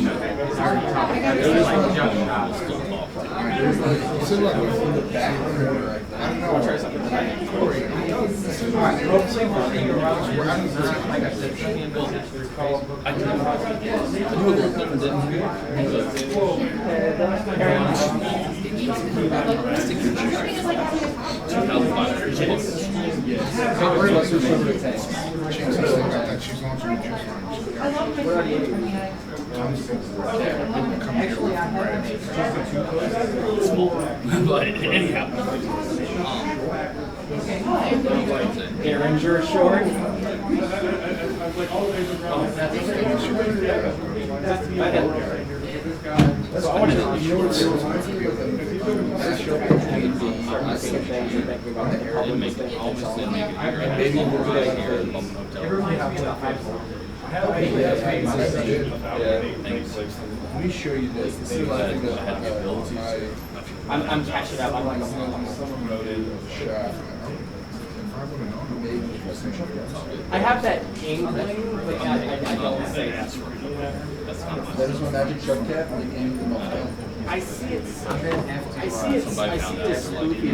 but anyhow, Derringer short. Let me show you this. This is like I'm catching up. I'm like, I have that inkling, but I don't say that's right. That is my magic shark cap. I aimed them off. I see it. I see it. I see this spooky.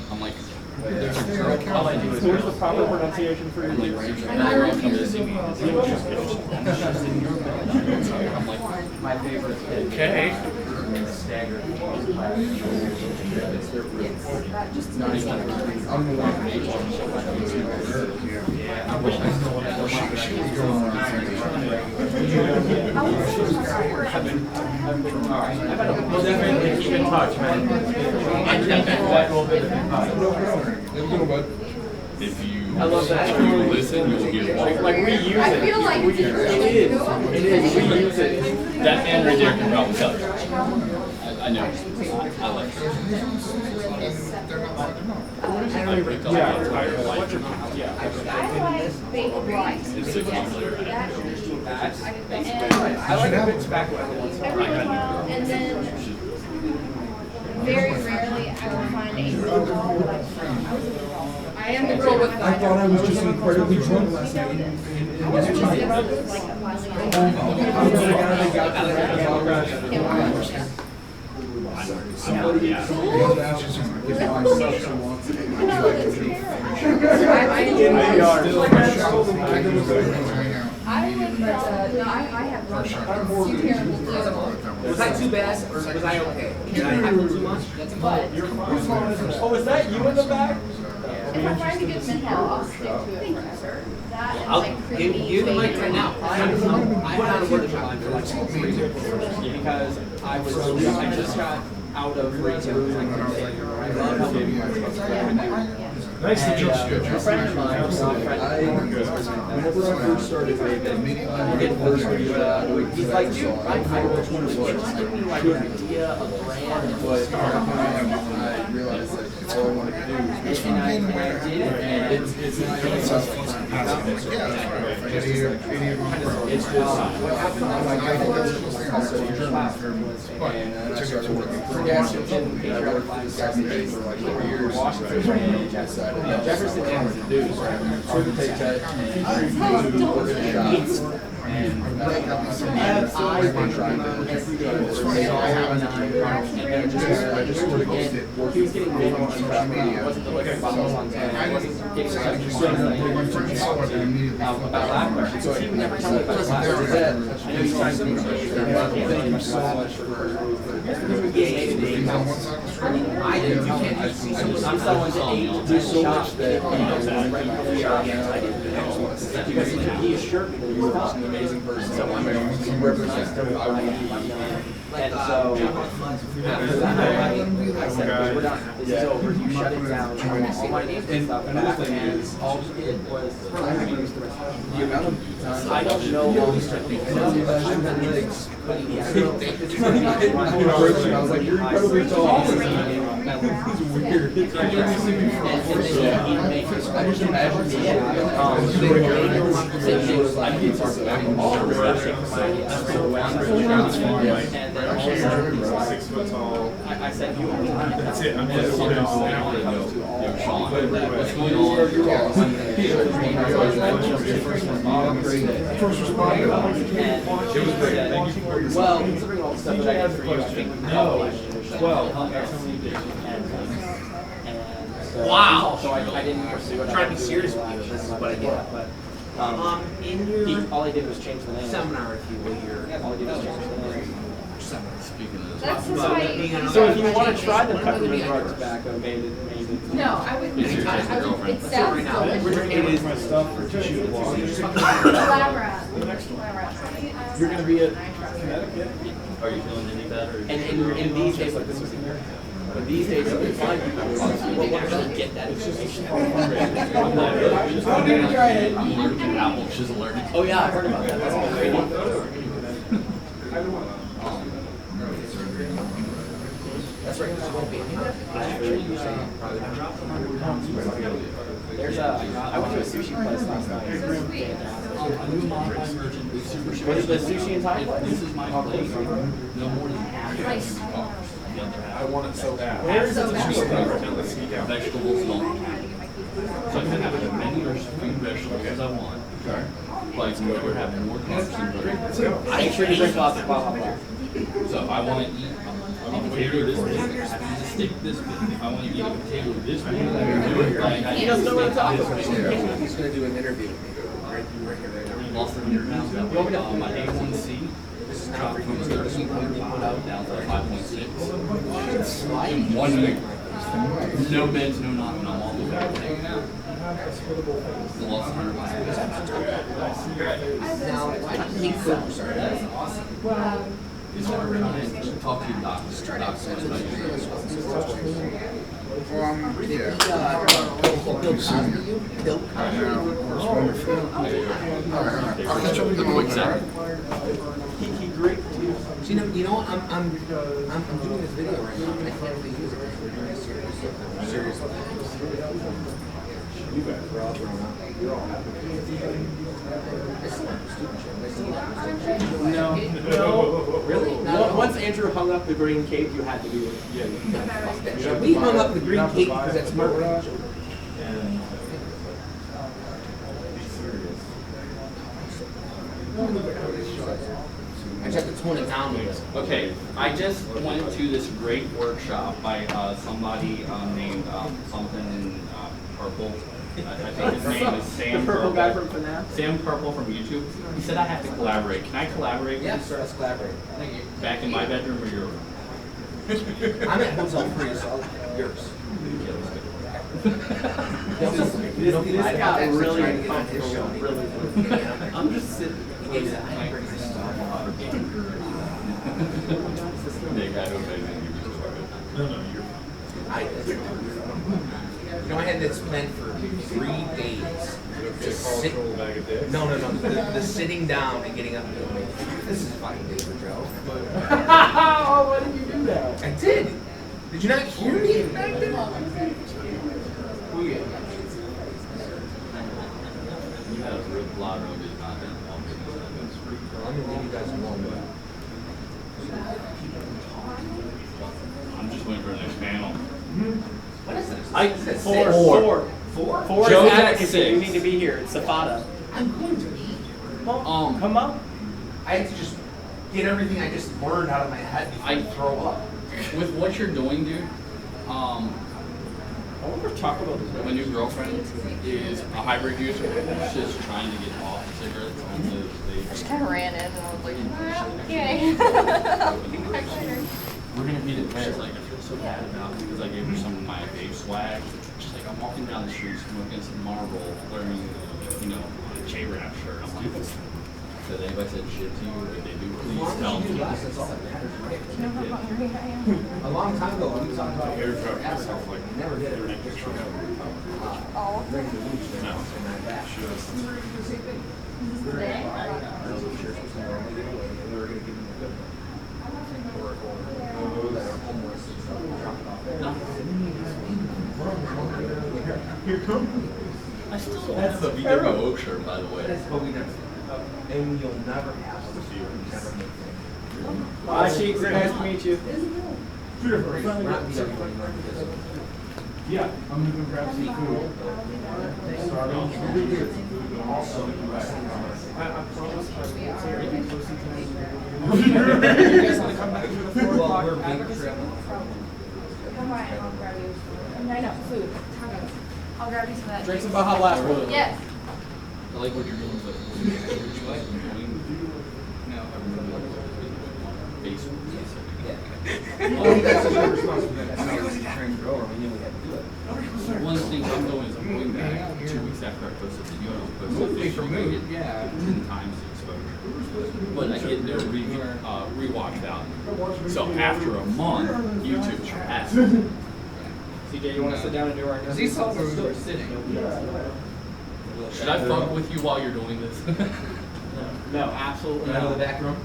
I'm like, all I do is. Where's the proper pronunciation for your name? My favorite. okay. Stagger. We'll definitely keep in touch, man. If you, I love that. If you listen, you'll hear like we use it. I feel like it is. It is. We use it. that man right there can probably tell you. I know. I like it. I picked up the entire life. I like baked rice. It's 6 months later. I like a bit tobacco every once in a Every once in a while. while, and then very rarely I will find a single like I am the girl with I thought I was just incredibly drunk last night. I was just like I would, no, I have run two terrible deals. Was that too bad, or was I okay? Did I have too much? But Oh, is that you in the back? if I find a good menthol, I'll stick to it forever. That and I'll like give creamy. you the mic right now. I'm not a word about it. Because I just got out of retail. Nice to meet you. A friend of mine, whenever I first started vaping, he's like, dude, I just give me like an idea of a brand, but I realized that it's all I wanted to do. and I did it, and it's just what happened on my And I started working for a gas station. And I worked for this gas station for like 4 years. Jefferson Jefferson to do, so I started to take that and work in a shop. And I've been trying to take all of I just sort of get he was getting big on social media. Wasn't the liquor bottles on tan. Wasn't getting about that question. So he would never tell me about that. I know he's trying to be thank you so much for I didn't. You can't see someone. I'm selling to 8 to 10 shops that because he assured me that he was an amazing person. So he represents everything I want to be. And so after that, I said, we're done. This is over. You shut it down. All my names and stuff back. And all he did was the amount of time I don't know all these techniques. I was like, you're incredibly tall. He's weird. I just imagine I said, you That's it. I'm just, Sean, what's going on? First responder. Well, considering all the stuff that I did for you, I think Wow. So I didn't pursue it. Trying to be serious with you. This is what I get. But In your all I did was change the name. seminar, if you will, your All I did was change the name. Speaking of this. That's just about why. being on So if you want to Change try the when will they be peppermint on rock yours? tobacco, maybe. No, I wouldn't. It's your I would- girlfriend. It sounds right now. delicious. It is my stuff for tissue blog. Elaborate. You're gonna be at Connecticut. Are you feeling any better? And in these days, like this was a year ago. But these days, you can find people who actually get that information. Apple she's allergic. Oh yeah, I heard about that. That's all great. That's right, there's won't be any. There's a. I went to a sushi place last night. So sweet. Was it the sushi in Thai place? This is my place. No more than half. Like, I want it so bad. Where is it? Vegetables don't count. So I can have as many vegetables as I want. Like, we're having more carbs and butter. Make sure you drink lots of Baja Blast. So if I want to eat a potato this big, I have to eat a steak this big. If I want to eat a potato this big, I do it. Like, I He eat doesn't know what I'm talking this about. big. He's gonna do an interview with me, right here, right now. Lost 100 pounds. My A1C dropped from 1,300 down to 5.6. In 1 week. No meds, no nothing. I'm all the way back. Lost 100 pounds. Now, why do you think so? Sorry. Talk to your doctor. Bill Cosby you? Bill Cosby? I'll catch up with you in a little bit. He great. So, you know what? I'm doing this video right now, and I can't really use it because we're doing a serious thing. You guys are all grown up. You're all happy. No. Really? Once Andrew hung up the green cape, you had to do it. We hung up the green cake because that's murder. And be serious. I just have to tone it down a little. Okay, I just went to this great workshop by somebody named something in Purple. I think his name is Sam The purple guy from FNAF? Sam Purple from YouTube. He said I have to collaborate. Can I collaborate? Yeah, sure, let's collaborate. Thank you. Back in my bedroom or your room? I'm at Hotel 3, so yours. This got really uncomfortable. Really. I'm just sitting. Nick, I don't think No, you're You know, I had this planned for 3 days. To sit. bag of dicks. No. The sitting down and getting up and going, this is a fucking day for Joe. Oh, why did you do that? I did. Did you not hear me back then? you had a lot of good content. I'm gonna leave you guys alone. I'm just waiting for the next panel. What is this? Four Joe's is at advocacy. 6. You need to be here. It's Safada. I'm going to be. Come up. I have to just get everything I just learned out of my head before I throw up. With what you're doing, dude, I want to talk about this. my new girlfriend is a hybrid user. She's just trying to get off cigarettes on the Just kind of ran in and I was like, okay. We're gonna meet at Paris. Like, I feel so bad about it because I gave her some of my vape swag. She's like, I'm walking down the street smoking some Marlboro, wearing, you know, a J-Rap shirt. I'm like, so if anybody said shit to you, if they do, please tell me. That's all that matters, right? You know how hungry I am? A long time ago, we talked about Airdrop myself like never did it. Oh. No. Today? Here come. I still have the VWO shirt, by the way. But we never. And you'll never have them. Never make them. Hi, Sheik. Nice to meet you. We're not VW anymore because Yeah, I'm gonna go grab some food. Starving. Also, I promise I won't say anything close to tonight. You guys wanna come back to the 4 o'clock? Come by and I'll grab you. I know, food, tacos. I'll grab you some of that. Drink some Baja Blast, really. Yes. I like what you're doing, but would you like doing? No, Facebook. Well, that's a good responsibility. That's how we trained grower. We knew we had to do it. One of the things I'm doing is I'm going back 2 weeks after I posted the video. I posted the video, I get 10 times the exposure. But I get their rewatch value. So after a month, YouTube has it. CJ, you want to sit down and do our Because these salts are still sitting. Should I fuck with you while you're doing this? No, absolutely Out not. of the back room?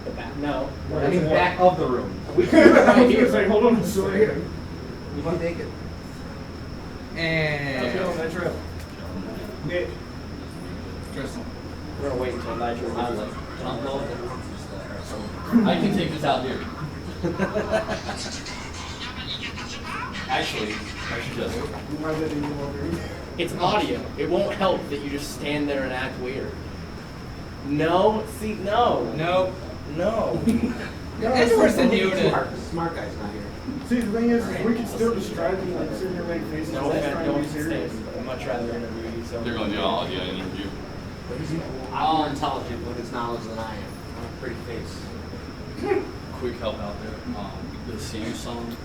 The back, no. I mean, back of the room. We can do it right here. Say, hold on, sorry. You can take it. And. Nitro. Nick. Tristan. We're gonna wait until Nitro has it. I can take this out here. Actually, I should just. It's audio. It won't help that you just stand there and act weird. No, see, no. No. No. That's worse than you did. Smart guy's not here. See, the thing is, we can still distract you, like sit here and make faces. No while offense, trying no to be offense, serious. I'd much rather interview you. So. They're going to do all the interview. I'm more intelligent with his knowledge than I am. I'm a pretty face. Quick help out there. The Samsung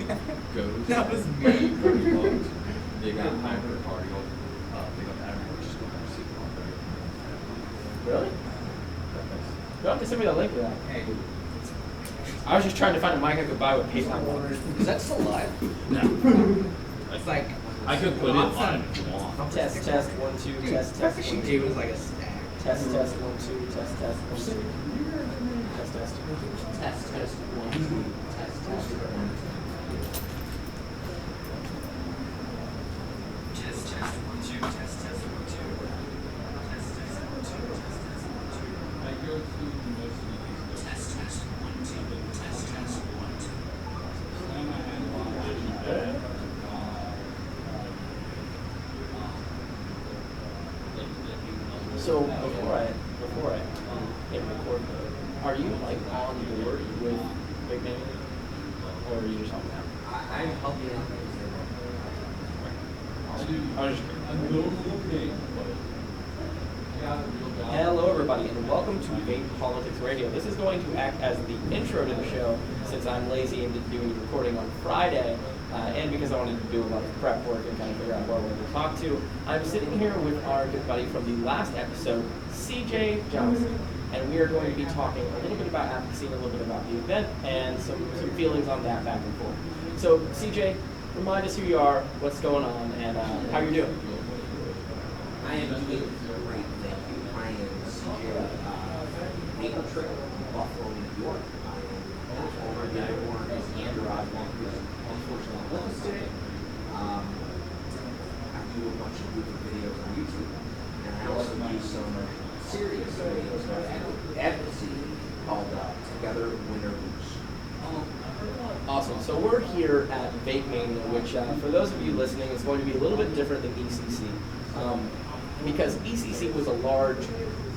goes. That was me. $30. They got hybrid cardio. They got battery, which is going to see Really? You'll have to send me the link to that. I was just trying to find a mic I could buy with PayPal. Is that still live? No. It's like. I could put it live if you want. Test, 1, 2, test, test. She gave us like a stack. Test, 1, 2, test, 1, 2. Test, test. Test, 1, 2, test, 1. Test, 1, 2, test, 1, 2. Test, 1, 2, test, 1, 2. I go to most of these. Test, 1, 2, test, 1, 2. Slam my hand on it. So before I hit record mode, are you like on board with VapeMania, or are you just helping out? I'm helping out. I was just Hello everybody and welcome to Vape Politics Radio. This is going to act as the intro to the show since I'm lazy and didn't do any recording on Friday and because I wanted to do a lot of prep work and kind of figure out what we're going to talk to. I'm sitting here with our good buddy from the last episode, CJ Johnson, and we are going to be talking a little bit about advocacy and a little bit about the event and some feelings on that back and forth. So CJ, remind us who you are, what's going on, and how you're doing. I am doing great, thank you. I am CJ, Maple Trick, Buffalo, New York. I am over the Airborne as Andrew Oswald, who is unfortunately with us today. I do a bunch of YouTube videos on YouTube, and I also do some serious videos about advocacy called Together Win or Lose. Awesome. So we're here at VapeMania, which for those of you listening is going to be a little bit different than ECC. Because ECC was a large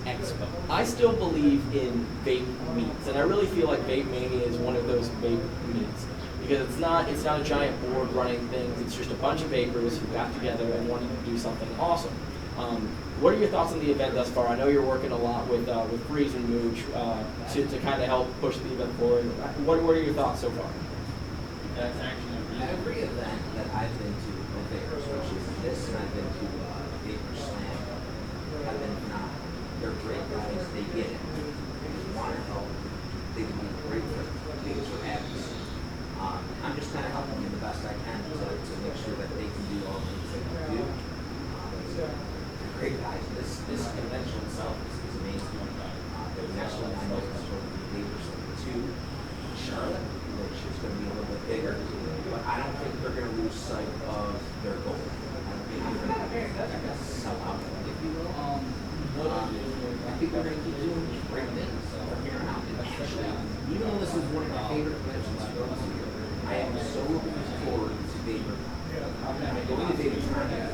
expo. I still believe in vape meets, and I really feel like VapeMania is one of those vape meets because it's not a giant board running things. It's just a bunch of vapors who got together and wanted to do something awesome. What are your thoughts on the event thus far? I know you're working a lot with Freeze and Mooch to kind of help push the event forward. What are your thoughts so far? That's actually Every event that I've been to, with Vapor, especially this, and I've been to Vapor Slam, have been phenomenal. They're great guys, they get it. They want to help. They can be great for things for advocacy. I'm just kind of helping them the best I can to make sure that they can do all the things they can do. They're great guys. This convention itself is amazing. The national I know is supposed to be Vapor Slam 2 in Charlotte, which is going to be a little bit bigger, but I don't think they're going to lose sight of their goal. I don't think they're going to sell out, if you will. I think they're going to keep doing great things from here on out. And actually, even though this is one of my favorite conventions to go to, I am so looking forward to Vapor Going to VapeMania,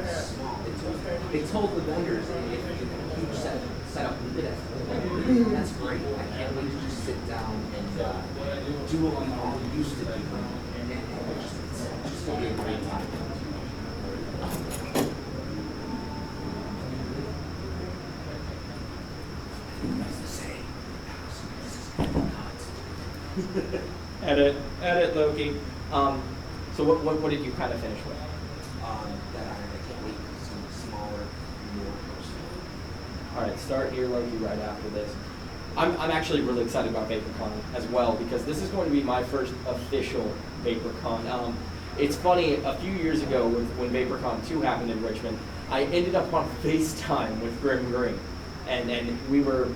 it's small. They told the vendors, if you have a huge setup, look at that. That's great. I can't wait to just sit down and do what we all used to do. And it's just going to be a great time. Edit, Loki. So what did you kind of finish with? That I can't wait to see smaller, more personal. All right, start here, Loki, right after this. I'm actually really excited about VaporCon as well because this is going to be my first official VaporCon. It's funny, a few years ago when VaporCon 2 happened in Richmond, I ended up on FaceTime with Grim Green. And he was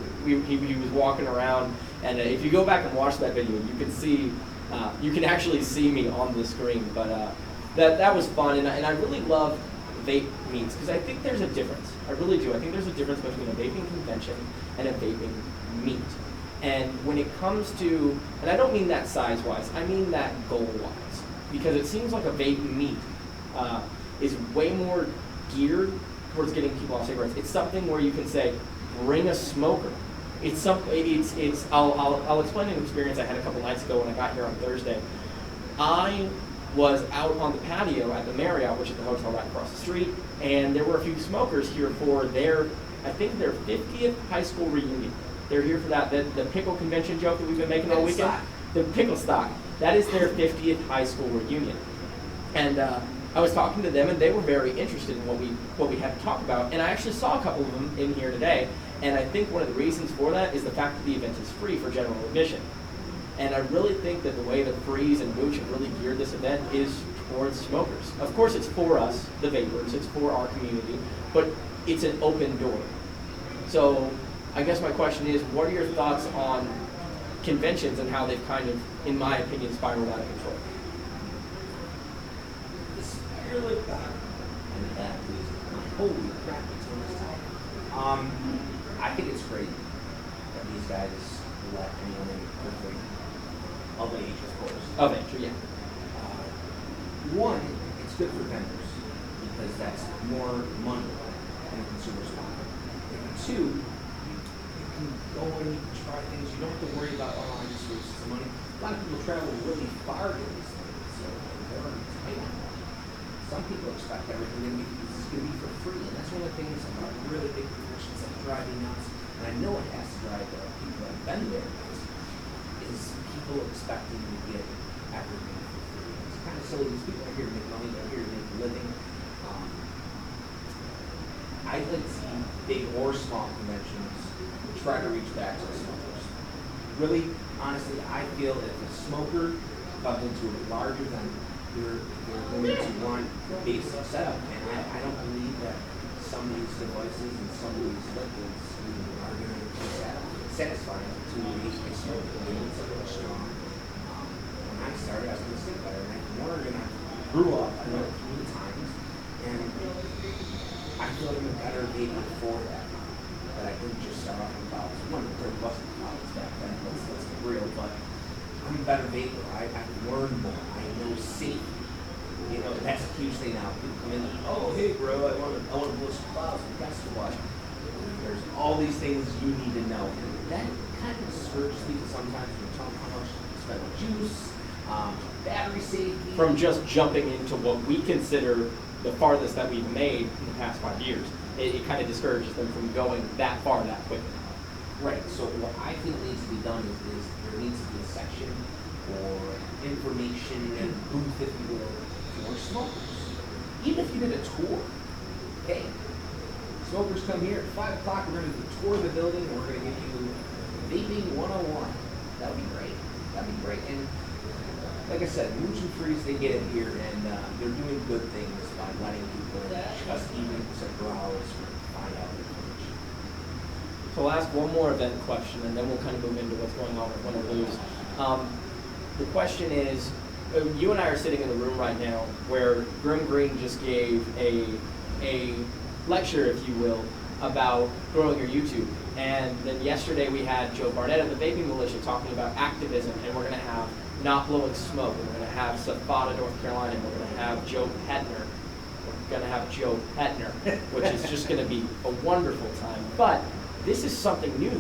walking around, and if you go back and watch that video, you can see, you can actually see me on the screen. But that was fun, and I really love vape meets because I think there's a difference. I really do. I think there's a difference between a vaping convention and a vaping meet. And when it comes to, and I don't mean that size-wise, I mean that goal-wise, because it seems like a vape meet is way more geared towards getting people off cigarettes. It's something where you can say, bring a smoker. I'll explain an experience I had a couple nights ago when I got here on Thursday. I was out on the patio at the Marriott, which is the hotel right across the street, and there were a few smokers here for I think their 50th high school reunion. They're here for that, the pickle convention joke that we've been making all weekend. The pickle stock. That is their 50th high school reunion. And I was talking to them, and they were very interested in what we had to talk about. And I actually saw a couple of them in here today. And I think one of the reasons for that is the fact that the event is free for general admission. And I really think that the way that Freeze and Mooch have really geared this event is towards smokers. Of course, it's for us, the vapors, it's for our community, but it's an open door. So I guess my question is, what are your thoughts on conventions and how they've kind of, in my opinion, spiraled out of control? Holy crap, it's almost time. I think it's great that these guys let anyone in for free. Of age, of course. Of age, yeah. One, it's good for vendors because that's more money in a consumer's pocket. And two, you can go and you can try things. You don't have to worry about, oh, I just wasted some money. A lot of people travel really far to these things, so they're already tight. Some people expect everything is going to be for free, and that's one of the things about really big conventions that drive me nuts. And I know it has to drive the people that have been there nuts, is people expecting to get everything for free. It's kind of silly. These people are here to make money, they're here to make a living. I'd like to see big or small conventions try to reach back to the smokers. Really, honestly, I feel if a smoker comes into a large event, they're going to want basic setup, and I don't believe that some of these devices and some of these liquids are going to be satisfying to a smoker. They need something strong. When I started, I was going to sit there, and I grew up, I went through the times, and I feel like I'm a better vapor for that. That I didn't just start off with bottles. There wasn't bottles back then, let's be real, but I'm a better vapor. I've learned more. I know safety. You know, that's a huge thing now. People come in and, oh, hey, bro, I want to blow some clouds. And guess what? There's all these things you need to know. And that kind of discourages people sometimes when you tell them how much you spend on juice, battery safety. From just jumping into what we consider the farthest that we've made in the past 5 years, it kind of discourages them from going that far that quickly. Right, so what I feel needs to be done is there needs to be a section or information and booth, if you will, for smokers. Even if you did a tour, hey, smokers come here at 5 o'clock, we're going to tour the building, and we're going to give you vaping 101. That would be great. That'd be great. And like I said, Mooch and Freeze, they get it here, and they're doing good things by letting people just even to browse or find out information. So I'll ask one more event question, and then we'll kind of move into what's going on with Win or Lose. The question is, you and I are sitting in the room right now where Grim Green just gave a lecture, if you will, about growing your YouTube. And then yesterday we had Joe Barnett of the Vaping Militia talking about activism, and we're going to have Not Blowing Smoke, and we're going to have Savannah, North Carolina, and we're going to have Joe Petner. We're going to have Joe Petner, which is just going to be a wonderful time. But this is something new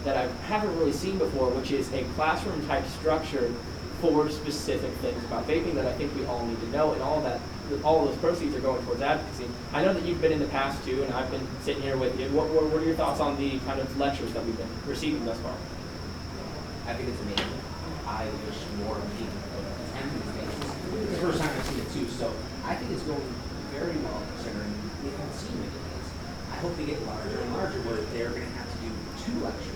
that I haven't really seen before, which is a classroom type structure for specific things about vaping that I think we all need to know, and all of those proceeds are going towards advocacy. I know that you've been in the past too, and I've been sitting here with you. What are your thoughts on the kind of lectures that we've been receiving thus far? I think it's amazing. I wish more people would attend these things. It's the first time I've seen it too, so I think it's going very well considering we haven't seen many things. I hope they get larger and larger where they're going to have to do 2 lectures